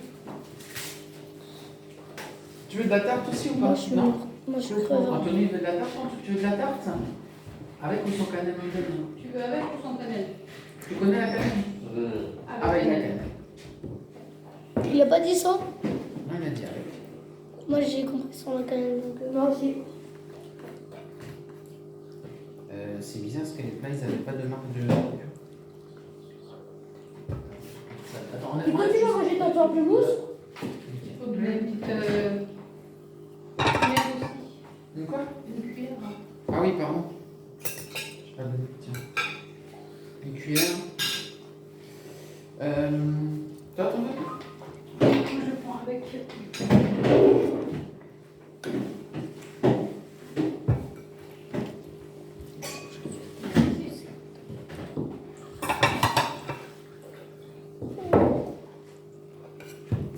Tu veux de la tarte aussi ou pas? Moi, je suis Non? morte. Moi, je suis crevée. Anthony veut de la tarte? Tu veux de la tarte? Avec ou sans cannelle, Anthony? Tu veux avec ou sans cannelle? Tu connais la cannelle? Avec la cannelle. Il a pas dit ça? Non, il a dit avec. Moi, j'ai compris sans la cannelle. Donc, moi aussi. C'est bizarre parce que les plats, ils n'avaient pas de marque de. Attends, Tu peux toujours manger ton pamplemousse? Il faut que j'ai une petite cuillère aussi. Une quoi? Une cuillère. Ah oui, pardon. Je pas donné. Tiens. Une cuillère. Toi, ton verre? Moi, je prends avec.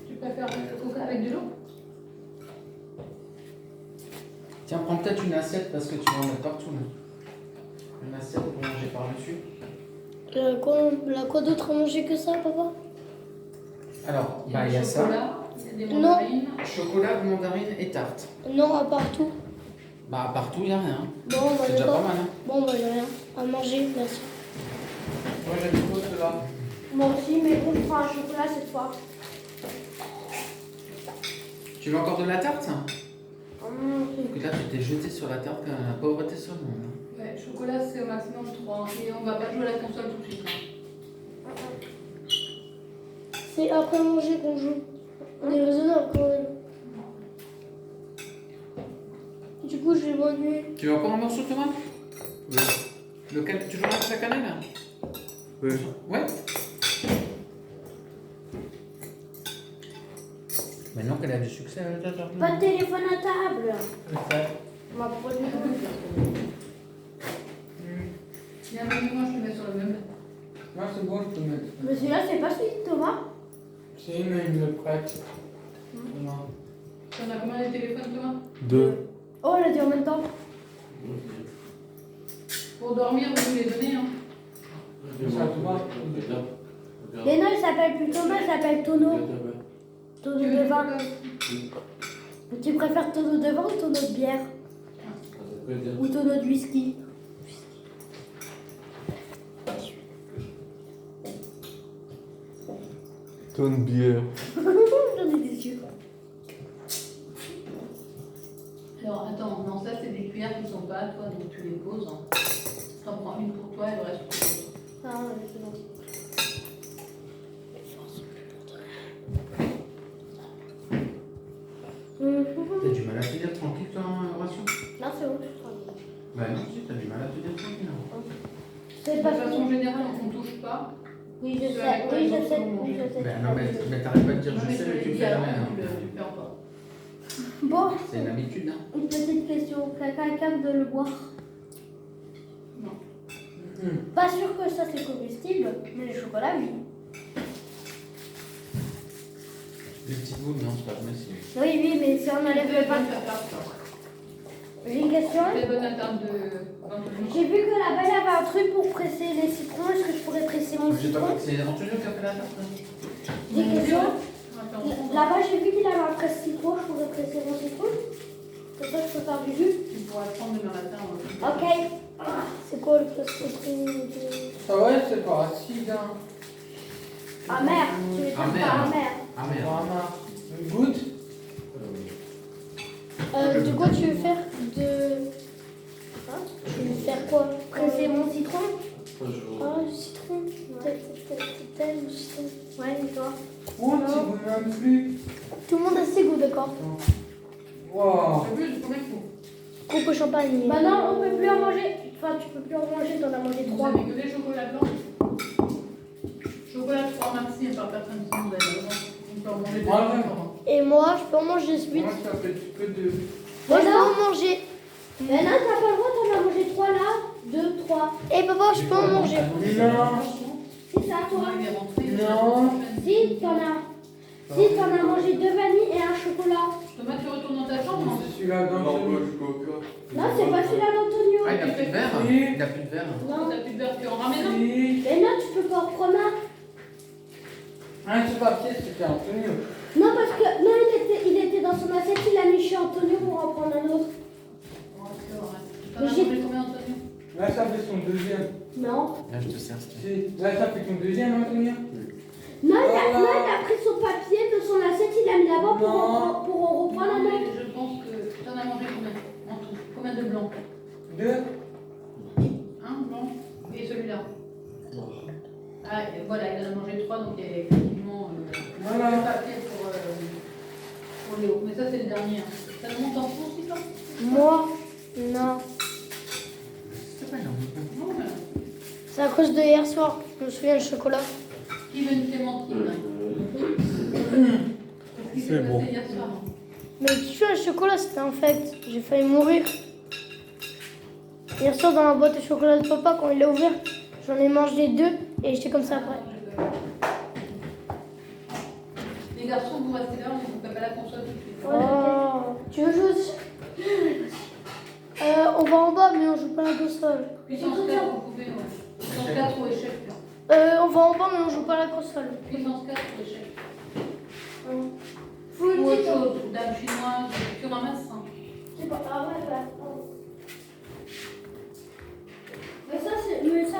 Tu préfères le coca avec de l'eau? Tiens, prends peut-être une assiette parce que tu vas en mettre partout là. Une assiette pour manger par-dessus. Quoi d'autre à manger que ça, papa? Alors, Il y bah, a il y a du ça. chocolat, il y a des Non. mandarines. Chocolat, mandarine et tarte. Non, à partout. Bah, partout, il n'y a rien. Bon, moi, C'est j'ai déjà pas pas. mal. Hein. Bon, moi, j'ai rien à manger, merci. Moi, j'aime trop cela. Moi aussi, mais bon, je prends un chocolat cette fois. Tu veux encore de la tarte? Hum, Parce que là, tu t'es jeté sur la tarte, la pauvreté sur le monde. Ouais, chocolat, c'est au maximum 3. Et on va pas jouer à la console tout de suite. C'est après manger qu'on joue. On est raisonnable quand même. Du coup, je vais m'ennuyer. Tu veux encore un morceau, Thomas? Oui. Toujours avec la cannelle? Oui. Ouais. Maintenant qu'elle a du succès, elle a Pas de téléphone à table. Ouais. On va prendre une Viens avec moi, je te mets sur le meuble. Non, c'est bon, je peux mettre. Mais celui-là, c'est pas celui de Thomas. Si, mais il me le prête. Non. T'en as combien de téléphones, Thomas? 2. Oh, on l'a dit en même temps. Pour dormir, vous nous les donnez, hein. Ça te va? Mais non, il s'appelle plus Thomas, il s'appelle Tono. Tonneau de vin. Tu préfères tonneau de vin ou tonneau de bière? Ou tonneau de whisky? Tonne bière. J'en ai des yeux. Alors, attends, non, ça, c'est des cuillères qui sont pas à toi, donc tu les poses. Hein. T'en prends une pour toi et le reste pour toi. Ah ouais, c'est bon. T'as du mal à te dire tranquille, toi, Horatio? Là, c'est bon, je suis tranquille. Bah non, si, t'as du mal à te dire tranquille. Hein. C'est De parce façon que... générale, on ne touche pas. Oui, je sais, oui, je sais, oui, je sais. Ben non, mais t'arrêtes pas de dire Non, je mais sais, je mais te tu le le dis fais avant, jamais. Hein. tu le fais encore. Bon, C'est une habitude, hein. une petite question. Quelqu'un veut le boire? Non. Pas sûr que ça c'est comestible, mais le chocolat, oui. Les petites boules, non, c'est pas comestible. Oui, oui, mais si on enlève le pain. J'ai une question. C'est bonne interne de. J'ai vu que là-bas il y avait un truc pour presser les citrons. Est-ce que je pourrais presser mon J'ai citron? pas c'est Antonio qui a fait la tarte. Hein. J'ai une question. Attends. Là-bas j'ai vu qu'il avait un presse-citron. Je pourrais presser mon citron? C'est ça que je peux faire du jus? Tu pourras prendre demain matin. Ok. Ah, c'est quoi le presse-citron? Ah ouais, c'est pas acide, hein. Amer. Tu veux dire Amer. pas amer? Ah merde. Vraiment. Une goutte? Du coup, tu veux faire de... Hein? Tu veux faire quoi? Presser mon citron? Ah, du citron. T'aimes du citron? Ouais, et toi? Oh, tu veux même plus. Tout le monde a ses goûts, d'accord? Wow. Le plus, combien il faut? Coupe au champagne. Bah non, on peut plus en manger. Enfin, tu peux plus en manger, t'en as mangé Vous 3. avez que des chocolats blancs. Chocolat 3 maxi, par personne, sinon vous avez on peut en manger deux. Moi, Et moi, je peux en manger 8. Moi, ça fait que de. Moi, je peux en manger. Mais non, t'as pas le droit, t'en as mangé 3 là. 2, 3. Et papa, je peux en manger. Non. Si, c'est à toi. Non. Si, t'en as. Si, t'en as mangé 2 vanilles et un chocolat. Thomas, tu retournes dans ta chambre, non? C'est celui-là dans Non, c'est pas celui-là d'Antonio. Ah, il a plus de verre. Oui. Il a plus de verre. Non, t'as plus de beurre, tu en ramènes un? Si. Mais non, tu peux pas en prendre un. Un ce papier, c'était Antonio. Non, parce que non, il était dans son assiette, il a mis chez Antonio pour en prendre un autre. Oh, c'est vrai. T'en Mais as j'ai- mangé combien, Antonio? Là, ça fait son deuxième. Non. Là, je te sers. Si. Là, ça fait ton deuxième, Antonio. Non, Oh il a pris son papier de son assiette, il l'a mis là-bas Non. pour en reprendre un Non, autre. mais je pense que t'en as mangé combien en tout? Combien de blancs? Deux. Un blanc et celui-là. Ah, et voilà, il en a mangé 3, donc il y a effectivement Voilà. le papier pour Léo. Mais ça, c'est le dernier. Hein. Ça te monte en fond aussi, toi? Moi, non. C'est pas grave. Non, mais C'est à cause de hier soir. Je me souviens, le chocolat. qui veut une clémentine? C'est bon. Hier soir. Hein. Mais tu vois, le chocolat, c'était un fait. J'ai failli mourir. Hier soir, dans la boîte de chocolat de papa, quand il l'a ouvert, j'en ai mangé 2 et j'étais comme ça après. Les garçons, vous restez là, on ne fait pas la console tout de suite. Oh, tu veux jouer aussi On va en bas, mais on joue pas à la console. Puissance 4, vous pouvez, ouais. Puissance 4 ou échec. Là. On va en bas, mais on joue pas à la console. Puissance 4 ou échec. Faut Ou autre chose, dame chinoise, tu ramasses. Hein. C'est pas ah ouais, voilà. Mais ça,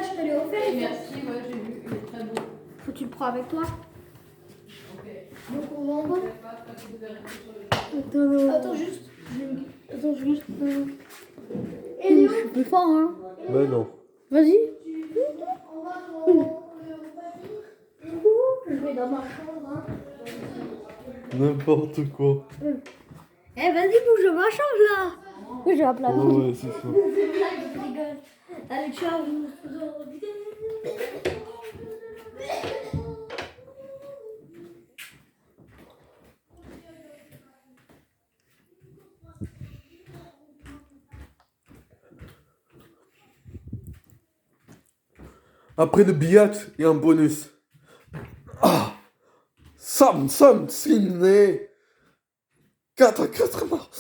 je te l'ai offert. Merci, ouais, j'ai vu, il est très beau. Faut que tu le prends avec toi. Ok. Donc on va en bas. Je sais pas, toi, tu devais rester sur le- Attends juste. Attends juste. Et Léo, je suis plus fort, hein. Mais non. Vas-y. Je vais dans ma chambre, hein. N'importe quoi. Eh, vas-y, bouge ma chambre là. Oui, j'ai un plat. Ouais, c'est ça. Je rigole. Allez, ciao. Après le biatch, il y a un bonus. Ah! Sam, ciné! 4 à 4 morts.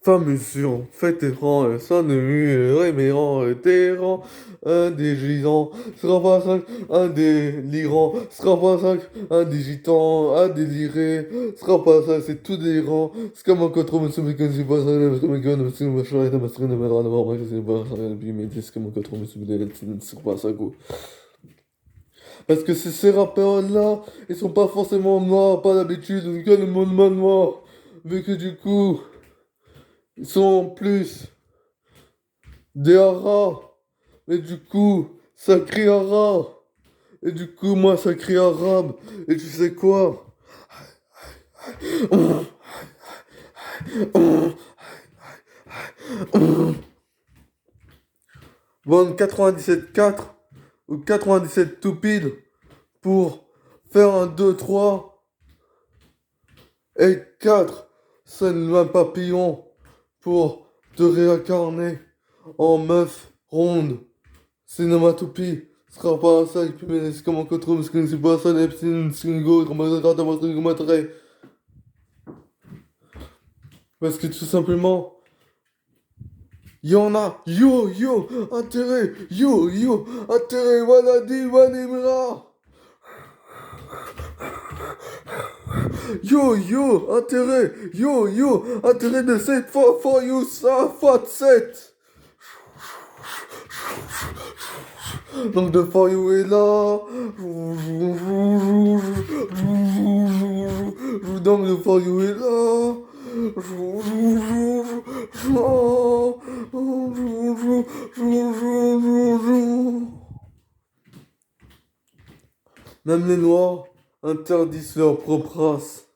Famusion, faites tes rangs, sans de mur, rémérant, terrant, indégisant, sera pas 5, indélirant, sera pas 5, indigitant, indéliré, sera pas 5, c'est tout délirant, c'est comme un contrôle, monsieur, mais quand c'est pas ça, parce que mes gars, monsieur, ma chérie, ma strine, ma rane, ma c'est pas ça, et puis, mais c'est comme un contrôle, monsieur, c'est pas ça, go. Parce que ces rappeurs-là, ils sont pas forcément noirs, pas d'habitude, ils gagnent le monde noir, vu que du coup, ils sont plus des haras. Et du coup, ça crie arabe. Et du coup, moi, ça crie arabe. Et tu sais quoi? Vendre 97.4 ou 97 tout pile pour faire un 2, 3 et 4 seulement papillon pour te réincarner en meuf ronde. Cinématopie sera pas ça, et puis mais c'est comme un contrôle, parce que c'est pas ça, les petits singles, parce que tout simplement, il y en a, yo, intérêt, intérêt, maladie, vanimra. Yo, intérêt de 7 for you, ça, fois 7. Donc de For You est là. Donc de For You est là. Même les noirs interdisent leur propre race.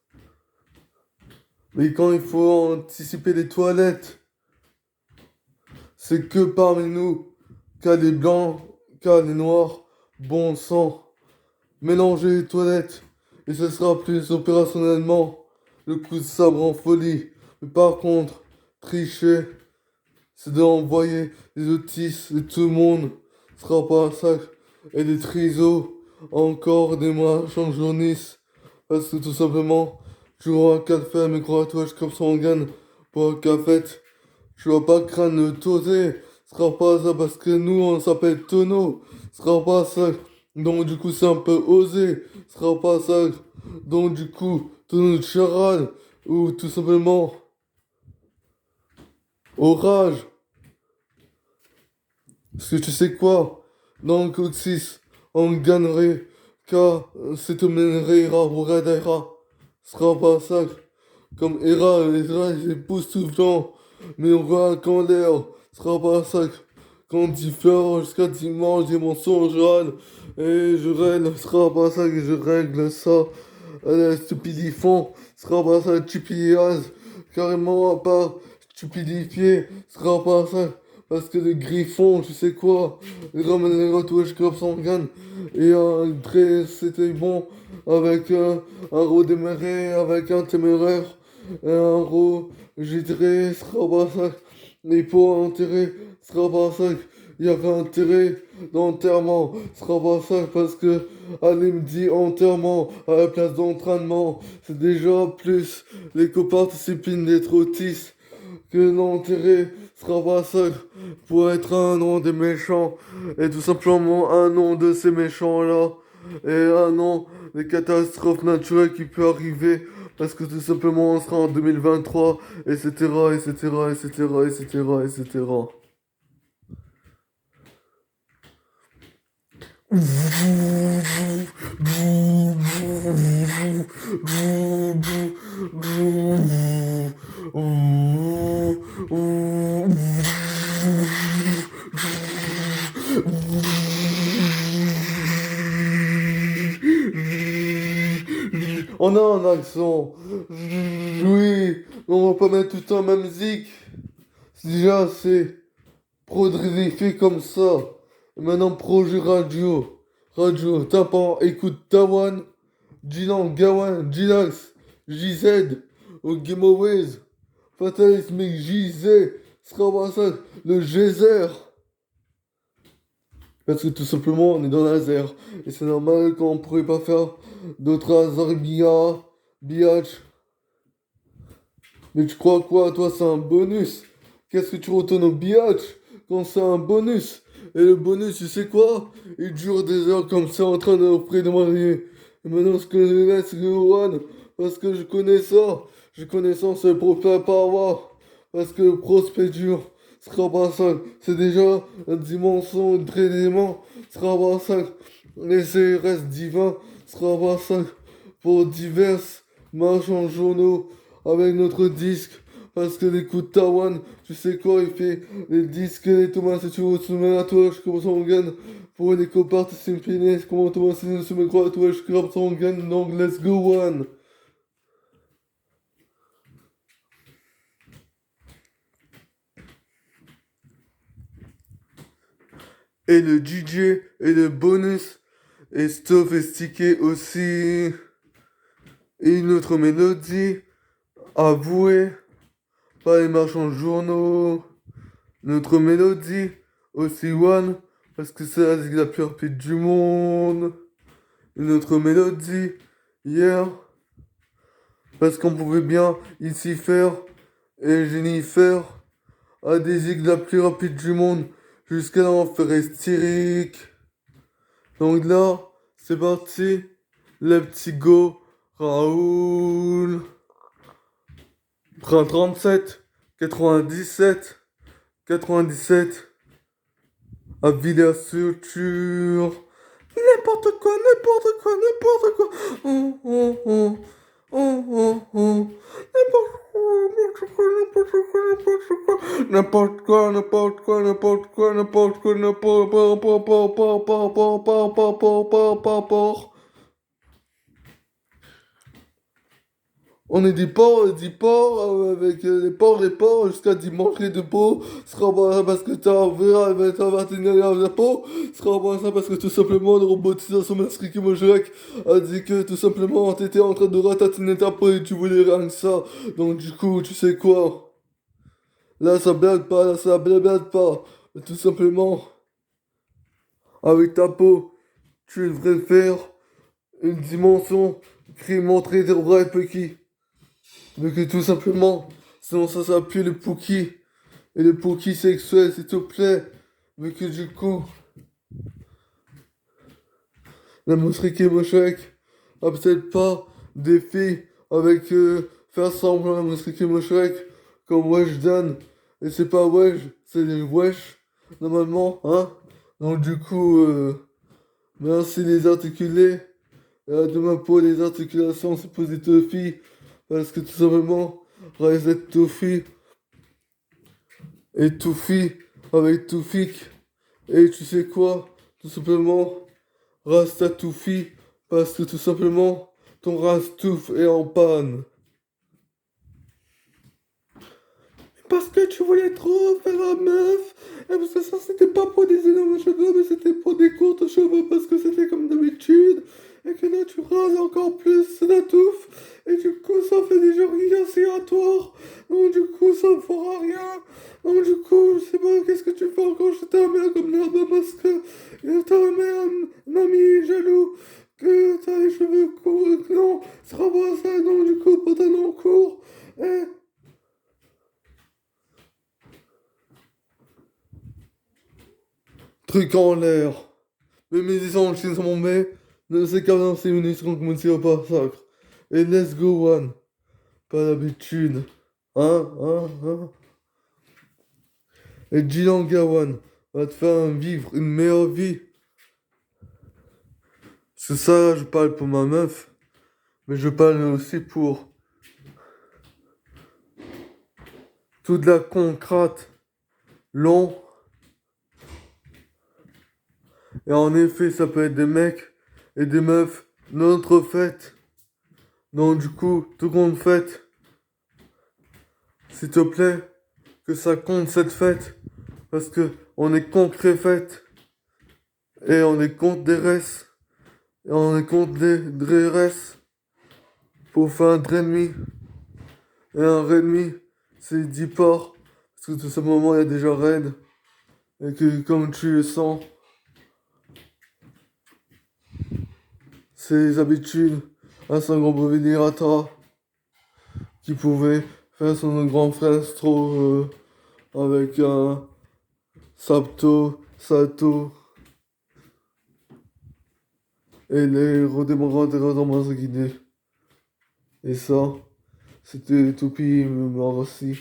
Mais quand il faut anticiper les toilettes, c'est que parmi nous, qu'à les blancs, qu'à les noirs, bon sang. Mélangez les toilettes, et ce sera plus opérationnellement le coup de sabre en folie. Mais par contre, tricher, c'est d'envoyer les autistes et tout le monde. Ce sera pas un sac. Et des trisos, encore des marchands jaunistes. Parce que tout simplement, tu auras un café à mes tatouages comme ça on gagne pour un café. Tu vas pas craindre de toser. Ce sera pas ça parce que nous on s'appelle Tonneau. Ce sera pas ça. Donc du coup c'est un peu osé. Ce sera pas ça. Donc du coup, Tonneau de charade. Ou tout simplement Orage. Parce que tu sais quoi? Dans le code 6, on gagnerait car c'est mènerait Ira. Ce sera pas ça. Comme Hera, c'est époustouflant. Mais on voit qu'en l'air, ce sera pas ça. Quand il fait jusqu'à dimanche, des mensonges râles. Et je règle, ce sera pas ça que je règle ça. Stupidifant, ce sera pas ça, stupidiaz. Carrément à part stupidifié, ce sera pas ça. Parce que le griffon, tu sais quoi, les ramène les retouches comme sanguine. Et un trait, c'était bon. Avec un rodéméré, avec un téméraire. Et un ro, j'éterai, ce sera pas ça. Les pots enterrés, ce sera pas ça. Il y avait intérêt d'enterrement, ce sera pas ça parce que allez me dit enterrement à la place d'entraînement. C'est déjà plus les coparticipines d'être autistes que l'enterré sera pas ça pour être un nom des méchants. Et tout simplement un nom de ces méchants-là. Et un nom des catastrophes naturelles qui peut arriver. Parce que tout simplement on sera en 2023, etc. On a un accent. Oui, on va pas mettre tout le temps la même musique. Déjà, c'est pro-drifié comme ça. Et maintenant, projet radio. Radio, tapant, écoute Tawan, Jinan, Gawan, Jinax, JZ, au Game Always, Fatalist, Mix, JZ, Scrabassac, le Geyser. Parce que tout simplement, on est dans laser. Et c'est normal qu'on pourrait pas faire d'autres hasards biatch. Mais tu crois quoi, toi, c'est un bonus? Qu'est-ce que tu retournes au biatch quand c'est un bonus? Et le bonus, tu sais quoi? Il dure des heures comme ça en train d'offrir de marier. Et maintenant, ce que je laisse One, parce que je connais ça. Je connais ça, c'est pour faire pas avoir. Parce que prospect dur, Scrabble 5, c'est déjà une dimension, un trait d'élément. Scrabble 5, les CRS divins, Scrabble 5, pour divers marchands journaux avec notre disque. Parce que les coups de Tawan, tu sais quoi, il fait les disques et les Thomas, si tu veux, soumettre à toi, je commence en gagne. Pour les coparts, c'est une finesse, comment Thomas, si tu soumet quoi à toi, je crape son gagne, donc let's go one. Et le DJ et le bonus et sophistiqué aussi. Et une autre mélodie avouée par les marchands journaux. Notre mélodie aussi one parce que c'est la musique la plus rapide du monde. Une autre mélodie hier parce qu'on pouvait bien ici faire et Jennifer a des zig la plus rapide du monde jusqu'à l'enfer hystérique. Donc là, c'est parti, le petit go, Raoul. Train 37, 97, 97, à Villers-sur-Ture. N'importe quoi, n'importe quoi, n'importe quoi. Oh, oh, oh, oh, oh, oh. N'importe quoi, n'importe quoi, n'importe quoi, n'importe quoi, n'importe quoi. On est des porcs, avec les porcs, jusqu'à dimanche, les deux pots, sera pas parce que t'as verra, t'as 21 de peau, sera pas ça parce que tout simplement, le robotisation Mastrique Mojek a dit que tout simplement, t'étais en train de ratatiner ta peau et tu voulais rien que ça. Donc du coup, tu sais quoi? Là, ça blague pas, là, ça blague pas. Mais tout simplement, avec ta peau, tu devrais faire une dimension qui montrer des vrais petits. Mais que tout simplement, sinon ça s'appelle le Pookie. Et le Pookie sexuel, s'il te plaît. Mais que du coup, la Mostrike Moshek a peut-être pas des filles avec faire semblant la Mostrike Moshek comme Weshdan. Et c'est pas Wesh, c'est les Wesh, normalement, hein. Donc du coup, merci les articulés. Demain pour les articulations, c'est positif filles. Parce que tout simplement, Reset Toufi et Toufi avec Toufik. Et tu sais quoi? Tout simplement, Rasta Toufi. Parce que tout simplement, ton Rastouf est en panne. Parce que tu voulais trop faire la meuf. Et parce que ça, c'était pas pour des énormes cheveux, mais c'était pour des courtes cheveux. Parce que c'était comme d'habitude. Et que là, tu rases encore plus la touffe. Et du coup, ça fait des journées aspiratoires. Donc, du coup, ça ne fera rien. Donc, du coup, je sais pas qu'est-ce que tu fais encore chez ta mère comme l'herbe parce que ta mère m'a mis jaloux que t'as les cheveux courts. Non, ce sera pas ça. Donc, du coup, pantalon court. Et truc en l'air. Mais mes essences qui sont mais ne sais qu'à 26 minutes seront commencés au massacre. Et let's go one. Pas d'habitude. Hein. Et Jilan Gawan va te faire vivre une meilleure vie. C'est ça, je parle pour ma meuf. Mais je parle aussi pour toute la concrate long. Et en effet, ça peut être des mecs et des meufs. Notre fête Donc du coup, tout compte fête. S'il te plaît, que ça compte cette fête. Parce que on est concret fête. Et on est contre des restes. Et on est contre des DRS. Pour faire un demi. Et un demi, c'est 10 ports. Parce que tout simplement, il y a déjà raid. Et que comme tu le sens, c'est les habitudes. Un sans gros brevet d'Irata qui pouvait faire son grand frère Stro avec un Sapto, Sato et les redémarrants dans ma guidée. Et ça, c'était Toupie aussi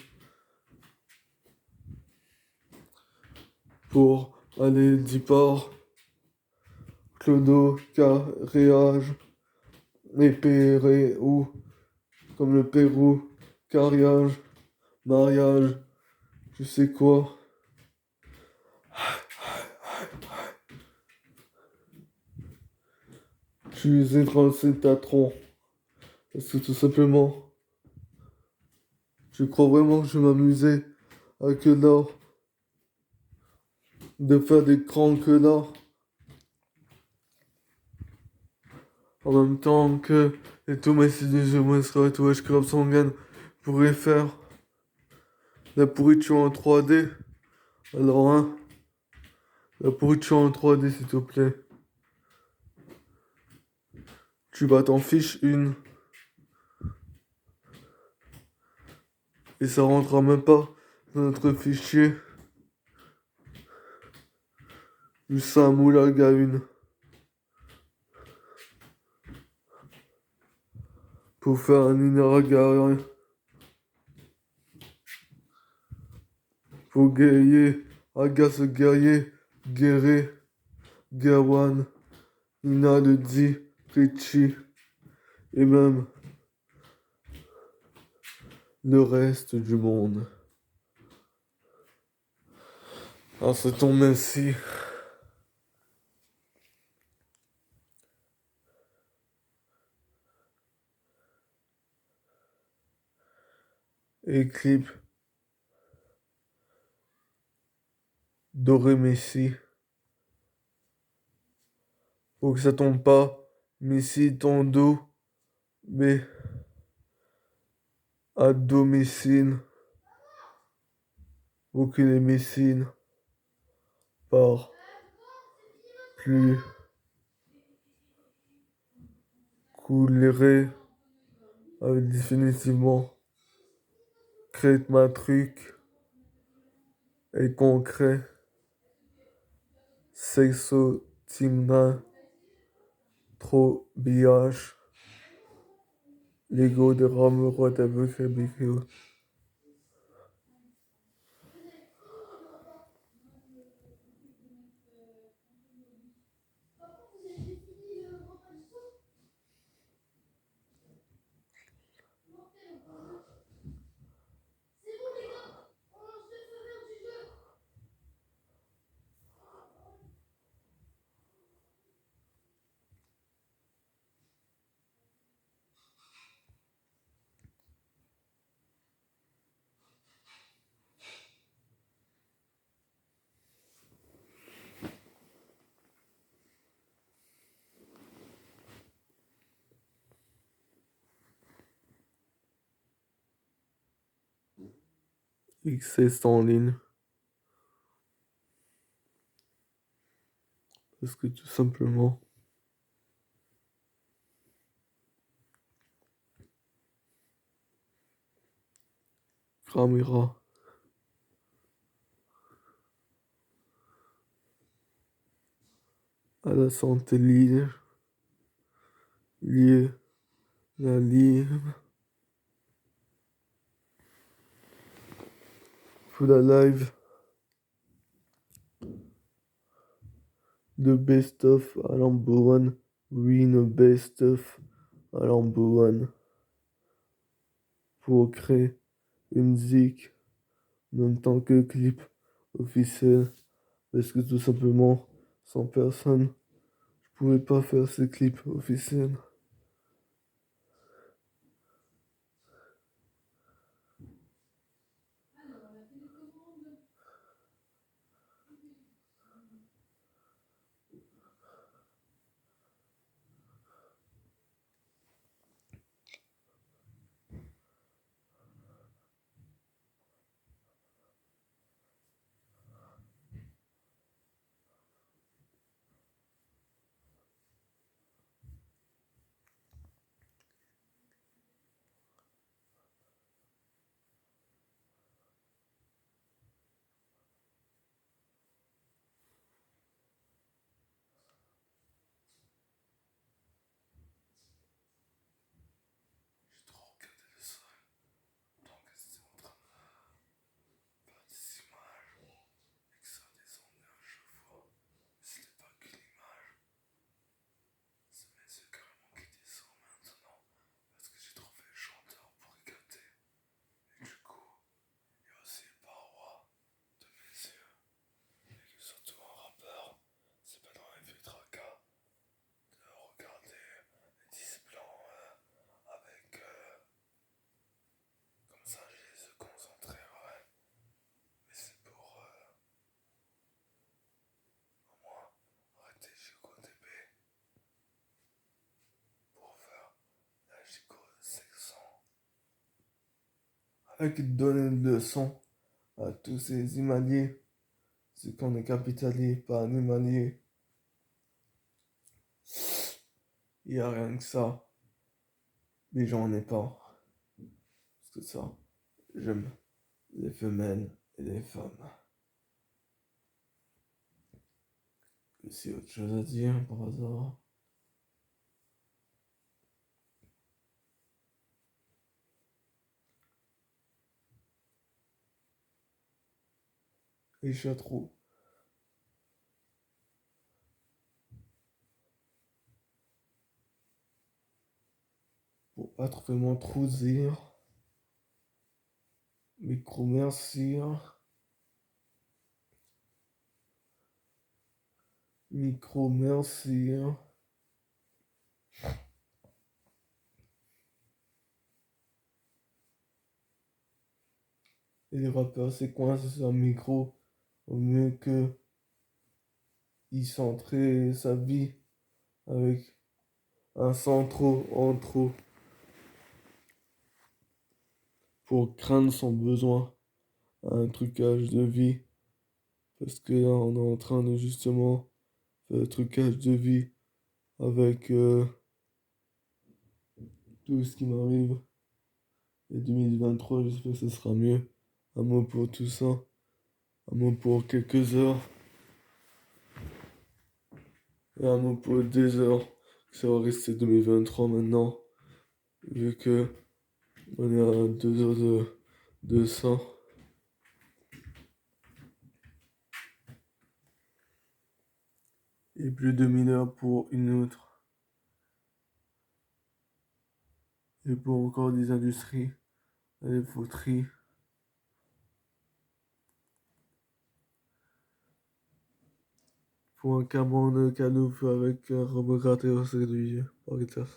pour aller 10 parts. Clodo, Caréage, et Péré, ou comme le Pérou, Cariage, Mariage, je sais quoi. Je suis étranger Tatron. Parce que tout simplement, je crois vraiment que je vais m'amuser à que là, de faire des grands que là. En même temps que les tous mes jeux monstres et tout, je crée Sangan pourrait faire la pourriture en 3D. Alors, hein, la pourriture en 3D, s'il te plaît. Tu vas t'en fiche une. Et ça rentrera même pas dans notre fichier. Juste un moulaga une. Pour faire un inaraga. Pour guerrier, agace guerrier, guerrer, Gawan, Nina de Di, Richie, et même le reste du monde. En ce temps merci. Et clip Doré Messi. Pour que ça tombe pas. Messi ton dos. Mais à domicile. Pour que les Messines par plus coulerait définitivement crête ma truc et concret sexo timna trop biage l'ego de ramerois avec habitude. XS en ligne. Parce que tout simplement, Ramira à la santé liée, la ligne, pour la live de Best of à Lamboan, win Best of à Lamboan pour créer une zik en même temps que clip officiel parce que tout simplement sans personne je pouvais pas faire ce clip officiel. qui donne une leçon à tous ces animaliers. C'est qu'on est capitalier, pas animalier. Il n'y a rien que ça. Mais j'en ai pas. Parce que ça, j'aime les femelles et les femmes. C'est autre chose à dire par hasard. Les châteaux. Pour pas trouver mon trou dire. Micro merci. Micro merci. Et les rappeurs c'est coincés sur un micro au mieux que ils centraient sa vie avec un centro en trop pour craindre son besoin à un trucage de vie. Parce que là, on est en train de justement faire le trucage de vie avec tout ce qui m'arrive. Et 2023, j'espère que ce sera mieux. Un mot pour tout ça. Un mot pour quelques heures. Et un mot pour des heures. Ça va rester 2023 maintenant. Vu que on est à 2 heures de ça. Et plus de 1000 heures pour une autre. Et pour encore des industries. Des fauteries. Pour un camion de canouf avec un revocateur réduit par étape.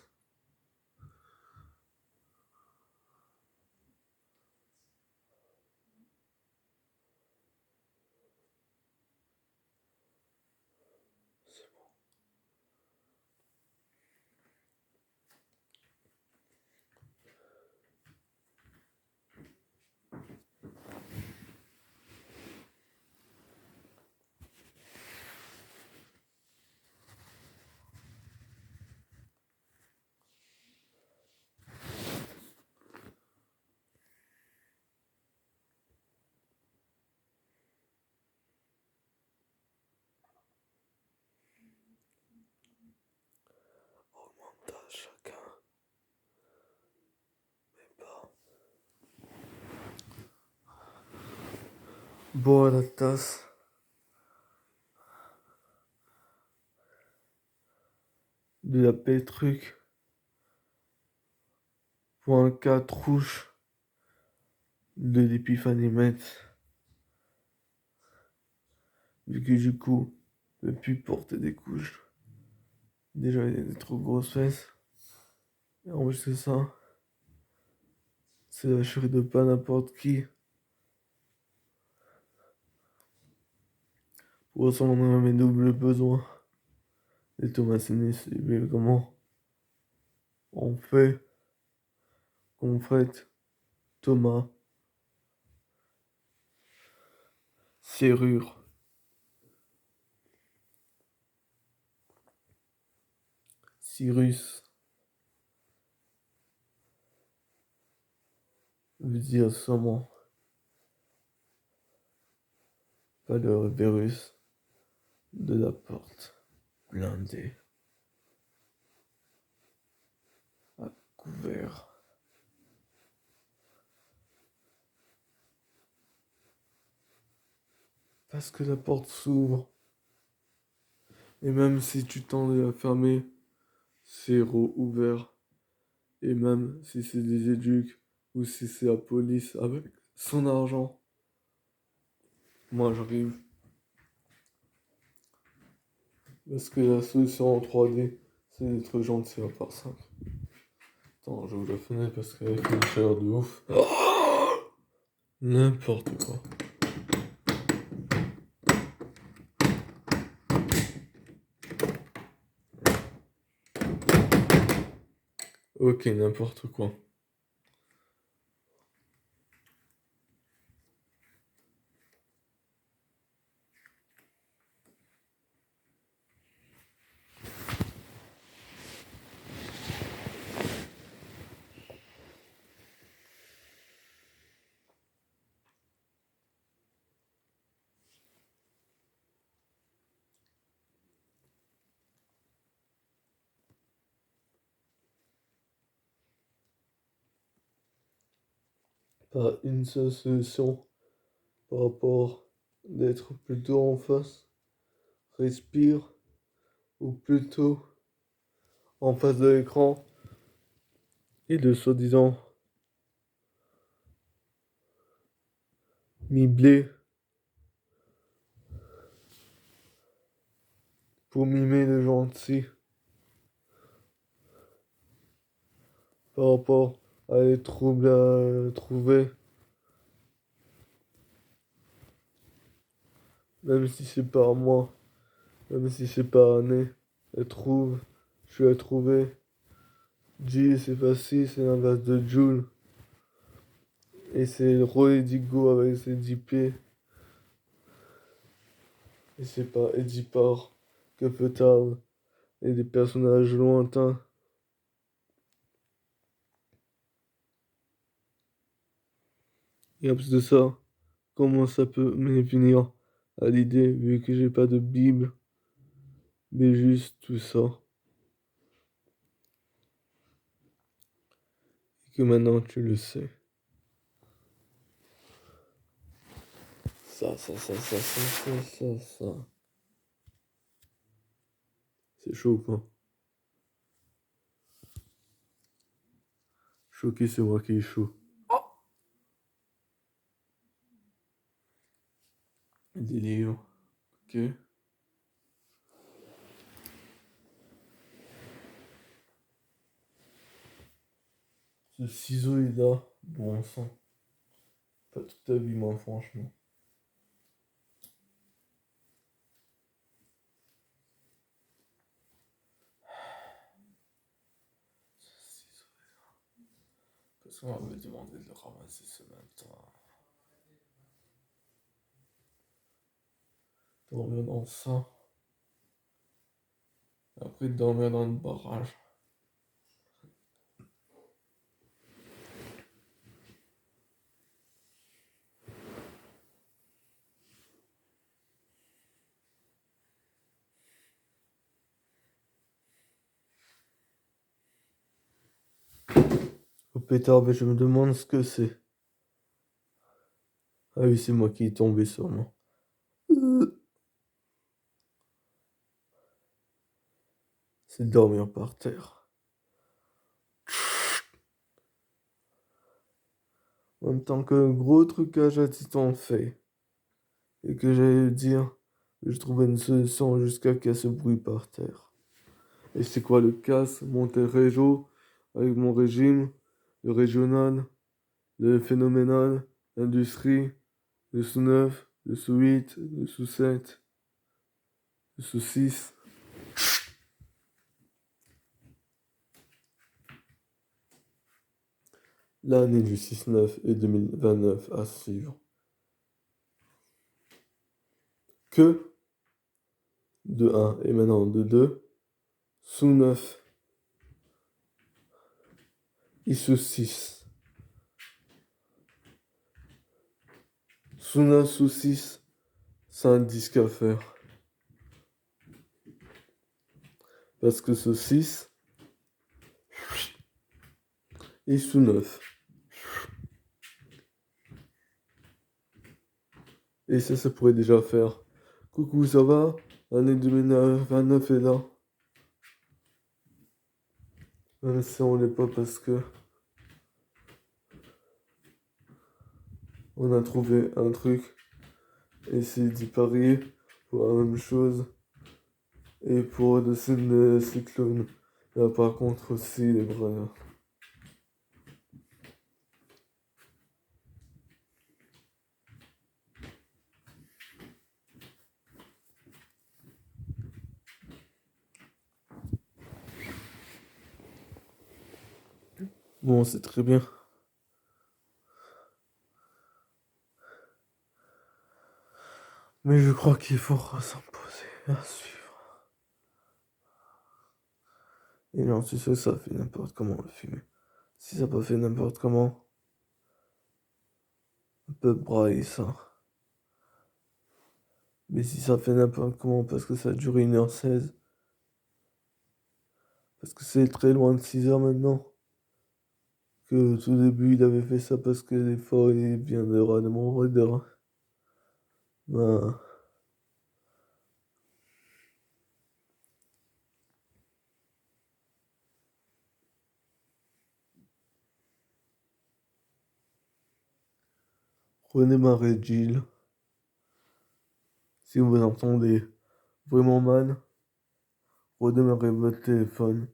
Chacun. Mais pas. Bois la tasse. De la pétruc. Pour un 4 rouge. De l'épiphanimètre. Vu que du coup, je ne peux plus porter des couches. Déjà, il y a des trop grosses fesses. Et en plus, c'est ça. C'est la chérie de pas n'importe qui. Pour ressembler à mes doubles besoins. Les Thomasinus, et comment on fait qu'on fait Thomas serrure Cyrus veut dire sûrement pas le virus de la porte blindée à couvert. Parce que la porte s'ouvre. Et même si tu tends à la fermer, c'est ouvert. Et même si c'est des éduques ou si c'est la police avec son argent, moi j'arrive. Parce que la solution en 3D, c'est d'être gentil à part ça. Attends, j'ouvre la fenêtre parce qu'avec une chaleur de ouf. N'importe quoi. Ok, n'importe quoi. pas une seule solution par rapport d'être plutôt en face, respire, ou plutôt en face de l'écran et de soi-disant mibler pour mimer le gentil par rapport à les troubles à trouver, même si c'est pas moi, même si c'est pas Anné, elle trouve, je suis à trouver. G c'est facile, c'est l'inverse de Joule. Et c'est Roy Digo avec ses 10 pieds. Et c'est pas Eddie Parr que peut-être et des personnages lointains. Et en plus de ça, comment ça peut me venir à l'idée, vu que j'ai pas de Bible, mais juste tout ça. Et que maintenant tu le sais. Ça. C'est chaud quoi. Choqué, c'est moi qui est chaud. Des livres. Ok. Ce ciseau est là. Bon sang. Pas toute ta vie, moi, franchement. Ce ciseau est là. Parce qu'on m'avait demandé de le ramasser ce matin. Dormir dans ça. Après, dormir dans le barrage. Au pétard, mais je me demande ce que c'est. Ah oui, c'est moi qui est tombé sûrement. C'est dormir par terre. En même temps que le gros trucage à Titan fait. Et que j'allais dire, je trouvais une solution jusqu'à qu'il y ait ce bruit par terre. Et c'est quoi le casse? Monter Réjo avec mon régime, le régional, le phénoménal, l'industrie, le sous-9, le sous-8, le sous-7, le sous-6. L'année du 6-9 et 2029 à suivre. Que de 1 et maintenant de 2, sous 9 et sous 6. Sous 9, sous 6, c'est un disque à faire. Parce que sous 6 et sous 9. Et ça pourrait déjà faire. Coucou, ça va? L'année 2029 est là. Même si on l'est pas parce que on a trouvé un truc. Et c'est d'y parier pour la même chose. Et pour le signe de cyclone. Là par contre aussi les bras. Bon, c'est très bien. Mais je crois qu'il faudra s'imposer à suivre. Et non, tu sais, ça fait n'importe comment le film. Si ça pas fait n'importe comment, on peut brailler ça. Mais si ça fait n'importe comment parce que ça a duré 1h16, parce que c'est très loin de 6h maintenant, que au tout début il avait fait ça parce que l'effort il viendra de mon regard. Ben, redémarrez Jill. Si vous entendez vraiment mal, redémarrez votre téléphone.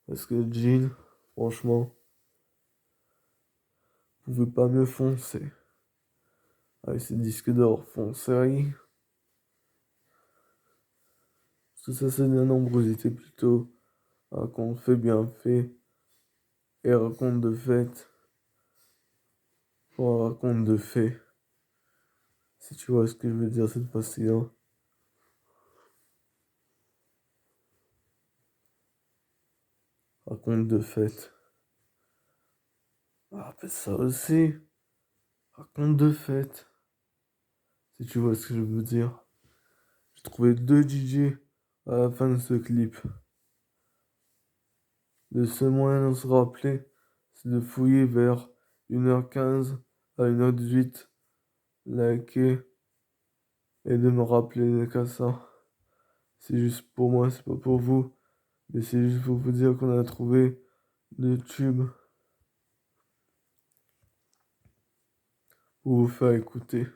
Parce que Jill, franchement, vous pouvez pas mieux foncer. Avec ces disques d'or, foncez. Parce que ça, c'est de la nombrosité plutôt. Raconte fait bien fait. Et raconte de fait. Pour un raconte de fait. Si tu vois ce que je veux dire cette fois-ci-là. Raconte de fait. Ah, appelle ça aussi. Raconte de fait. Si tu vois ce que je veux dire. J'ai trouvé 2 DJ à la fin de ce clip. Le seul moyen de se rappeler, c'est de fouiller vers 1h15 à 1h18, liker et de me rappeler qu'à ça. C'est juste pour moi, c'est pas pour vous, mais c'est juste pour vous dire qu'on a trouvé le tube pour vous faire écouter.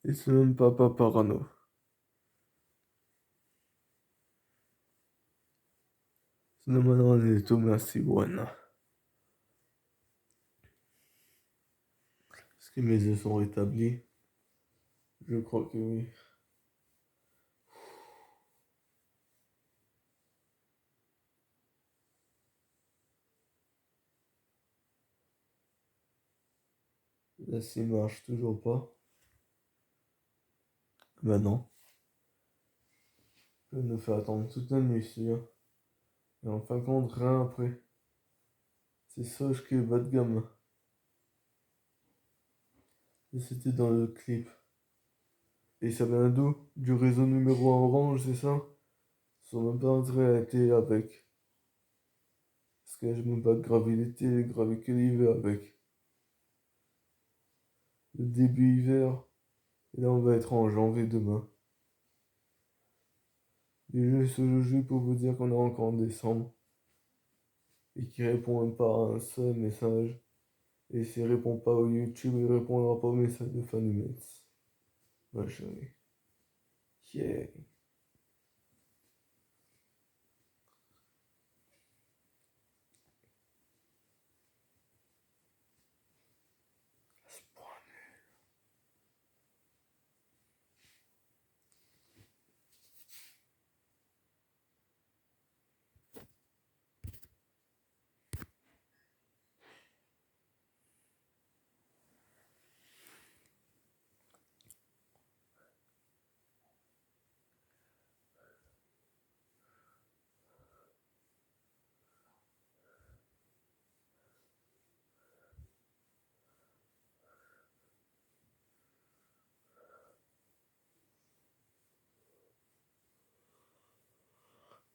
Et c'est même pas parano. Sinon maintenant on est Thomas Siwan. Est-ce que mes yeux sont rétablis? Je crois que oui. Là, s'il marche toujours pas. Bah non. Je vais nous faire attendre toute la nuit, celui-là. Et en fin de compte, rien après. C'est Soch qui est bas de gamme. Et c'était dans le clip. Et ça vient d'où? Du réseau numéro 1 orange, c'est ça? Ils sont même pas entrés à été avec. Parce que je me bats graver l'été, graver que l'hiver avec. Le début hiver. Et là, on va être en janvier demain. Et juste le jeu pour vous dire qu'on est encore en décembre. Et qu'il répond même pas à un seul message. Et s'il répond pas au YouTube, il répondra pas au message de Fanimets. Ma chérie. Yeah.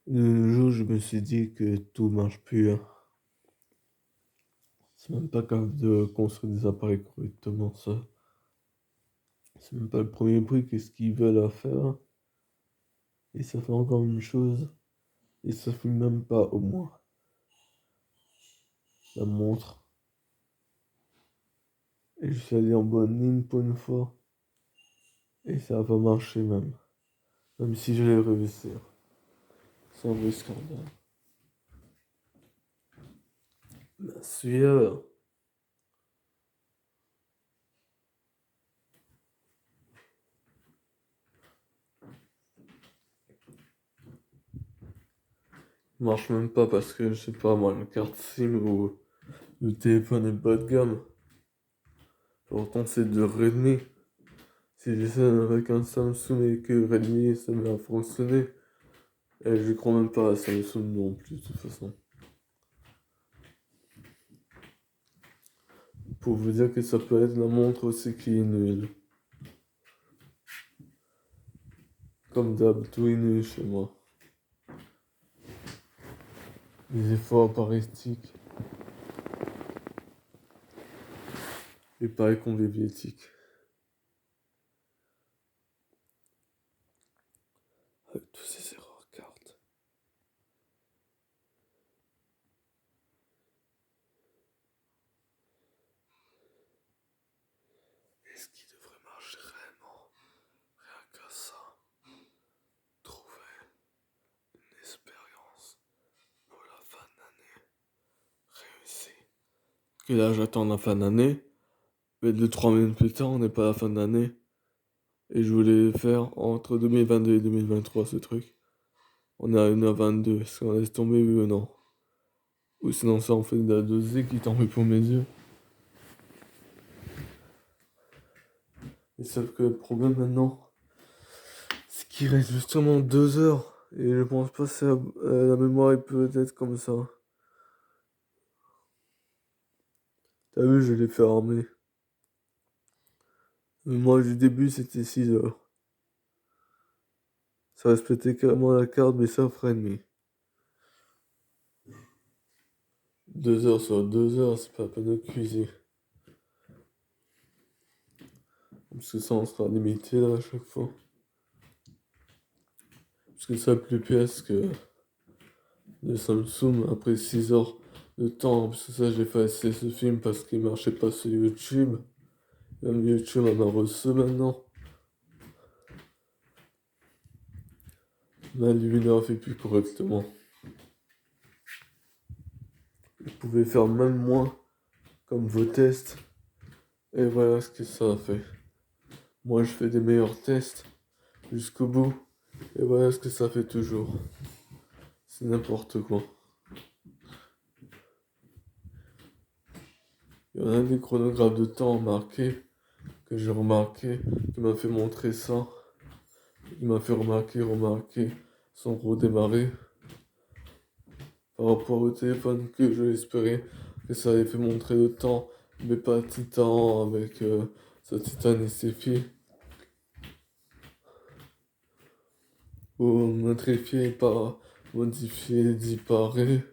Le jour où je me suis dit que tout marche plus, hein. C'est même pas capable de construire des appareils correctement, ça. C'est même pas le premier prix, qu'est-ce qu'ils veulent à faire. Et ça fait encore une chose. Et ça fait même pas au moins. La montre. Et je suis allé en bonne ligne pour une fois. Et ça a pas marché même. Même si je l'ai réussi. C'est un vrai scandale. La sueur. Marche même pas parce que, je sais pas moi, une carte SIM ou le téléphone est bas de gamme. Pourtant c'est de Redmi. Si j'essaie avec un Samsung et que Redmi ça va fonctionner. Et je crois même pas à Samsung non plus de toute façon. Pour vous dire que ça peut être la montre aussi qui est nulle. Comme d'hab, tout est nul chez moi. les efforts appareistiques et pas les conviviétiques. Avec tous ces erreurs cartes. Et ce qui devrait marcher réellement, rien qu'à ça, trouver une expérience pour la fin d'année réussie. Et là, j'attends la fin d'année, mais 2-3 minutes plus tard, on n'est pas à la fin d'année. Et je voulais faire entre 2022 et 2023 ce truc. On est à 1h22, est-ce qu'on laisse tomber oui ou non? Ou sinon ça en fait de la dosée qui tombe pour mes yeux. Et sauf que le problème maintenant, c'est qu'il reste justement 2 heures. Et je pense pas que la mémoire elle peut être comme ça. T'as vu, je l'ai fait armer. Moi du début c'était 6 heures. Ça respectait carrément la carte, mais ça ferait demi. 2 heures sur 2 heures, c'est pas la peine de cuisiner. Parce que ça, on sera limité là à chaque fois. Parce que ça, plus PS que le Samsung après 6 heures de temps. Parce que ça, j'ai fait essayer ce film parce qu'il marchait pas sur YouTube. Même YouTube en a reçu maintenant. Mais lui, il ne fait plus correctement. Vous pouvez faire même moins comme vos tests. Et voilà ce que ça a fait. Moi, je fais des meilleurs tests jusqu'au bout. Et voilà ce que ça fait toujours. C'est n'importe quoi. Il y en a des chronographes de temps marqués que j'ai remarqué, qui m'a fait montrer ça. Il m'a fait remarquer sans redémarrer. Par rapport au téléphone que je espérais que ça avait fait montrer le temps, mais pas Titan avec sa Titan SFI. Ou modifier et pas modifier disparaît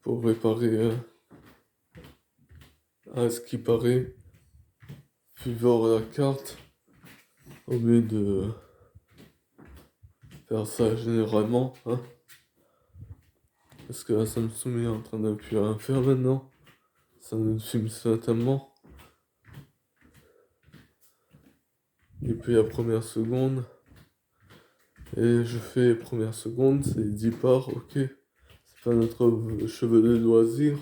pour réparer à ce qui paraît suivant la carte au lieu de faire ça généralement hein. Parce que la Samsung est en train de plus rien faire maintenant. Ça ne filme certainement. Depuis la première seconde. Et je fais première seconde, c'est 10 parts, ok. C'est pas notre cheveu de loisir.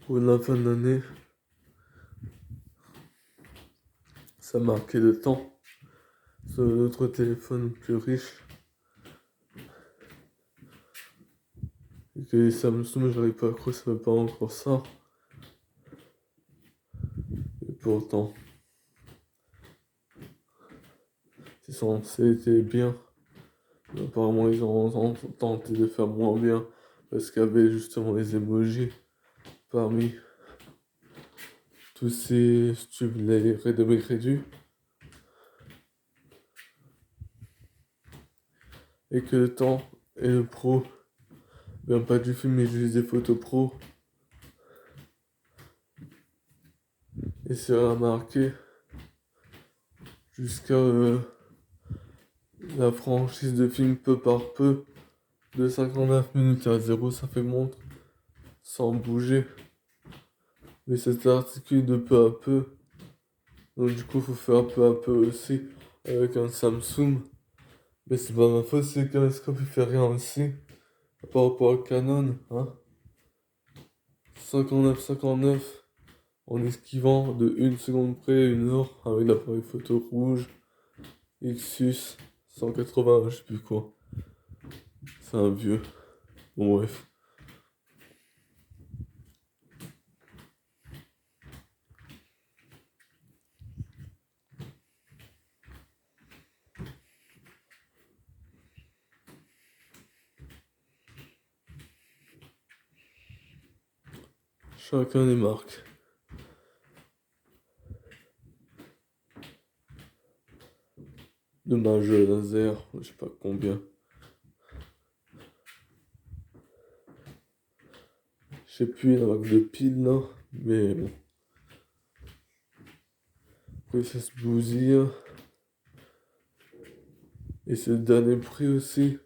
Pour la fin d'année, ça marquait le temps. Sur notre téléphone plus riche. Et que les Samsung, j'arrive pas à croire que ça fait pas encore ça. Et pourtant, c'est censé être bien. Mais apparemment, ils ont tenté de faire moins bien. Parce qu'il y avait justement les emojis parmi tous ces tubes, les réduits. Et que le temps et le pro, bien pas du film, mais juste des photos pro. Et c'est remarqué jusqu'à la franchise de film peu par peu de 59 minutes à 0, ça fait montre sans bouger. Mais c'est articulé de peu à peu. Donc du coup, faut faire peu à peu aussi avec un Samsung. Mais c'est pas ma faute, c'est qu'un Caméscope il fait rien aussi. Par rapport à Canon, hein. 59 en esquivant de 1 seconde près 1 heure avec l'appareil photo rouge Xus 180, je sais plus quoi. C'est un vieux. Bon bref. Chacun des marques. Dommage laser, je sais pas combien. sais plus la marque de pile là, mais bon. Après ça se bousille. Et c'est le dernier prix aussi,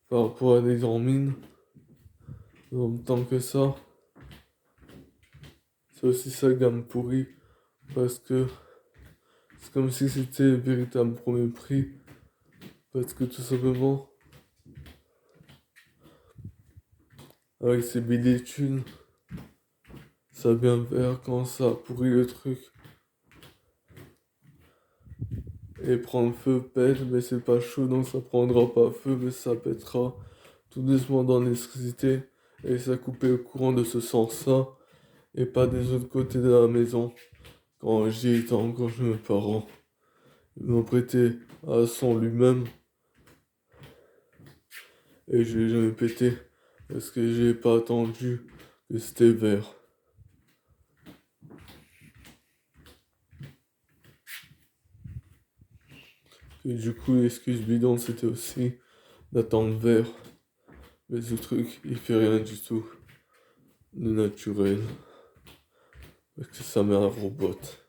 par rapport à des en mine. En même temps que ça, c'est aussi ça gamme pourrie, parce que c'est comme si c'était le véritable premier prix, parce que tout simplement, avec ces billets de thunes, ça vient vers quand ça pourrit le truc. Et prendre feu pète, mais c'est pas chaud donc ça prendra pas feu, mais ça pètera tout doucement dans l'électricité et ça couper le courant de ce sens-là et pas des autres côtés de la maison. Quand j'y étais encore chez mes parents, ils m'ont prêté à son lui-même et je l'ai jamais pété parce que j'ai pas attendu que c'était vert. Et du coup, l'excuse bidon, c'était aussi d'attendre vert. Mais ce truc, il fait rien du tout de naturel. Parce que sa mère robote.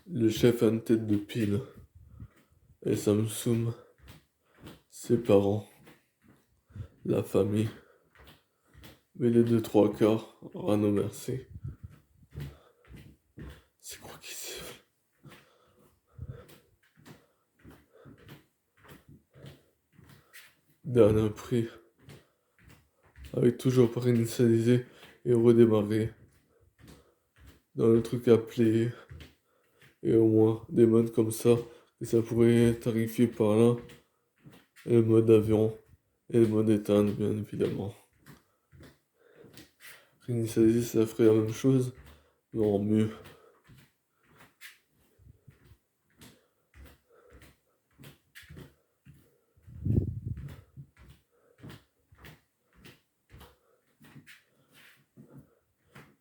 Le chef a une tête de pile. Et Samsung, ses parents, la famille. Mais les 2-3 quarts, Rano merci. C'est quoi qui siffle? Dernier prix. Avec toujours pas réinitialisé et redémarrer. Dans le truc appelé. Et au moins des modes comme ça. Et ça pourrait tarifier par là. Et le mode avion. Et le mode éteindre, bien évidemment. Réinitialiser, ça ferait la même chose. Non, mieux.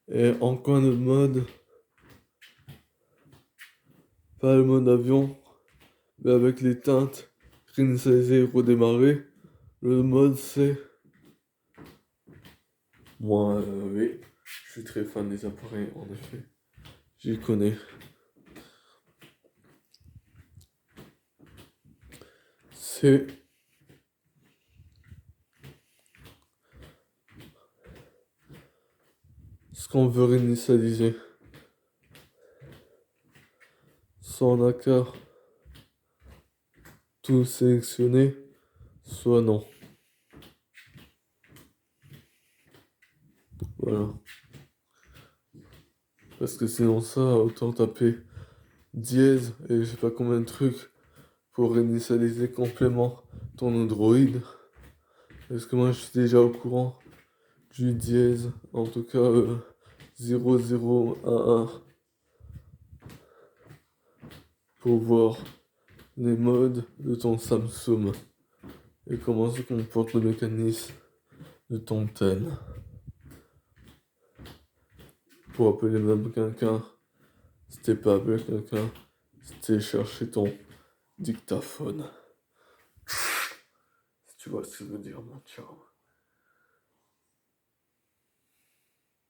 Et encore un autre mode. Pas le mode avion. Mais avec les teintes. Réinitialiser et redémarrer. Le mode c'est. Moi, oui. Je suis très fan des appareils, en effet. J'y connais. C'est. Ce qu'on veut réinitialiser. Soit on a qu'à tout sélectionner, soit non. Voilà. Parce que sinon ça, autant taper dièse et je sais pas combien de trucs pour réinitialiser complètement ton Android. Parce que moi je suis déjà au courant du dièse, en tout cas 0011, pour voir les modes de ton Samsung et comment se comporte le mécanisme de ton tel. Pour appeler même quelqu'un, c'était pas appeler quelqu'un, c'était chercher ton dictaphone. Si tu vois ce que je veux dire, mon ciao.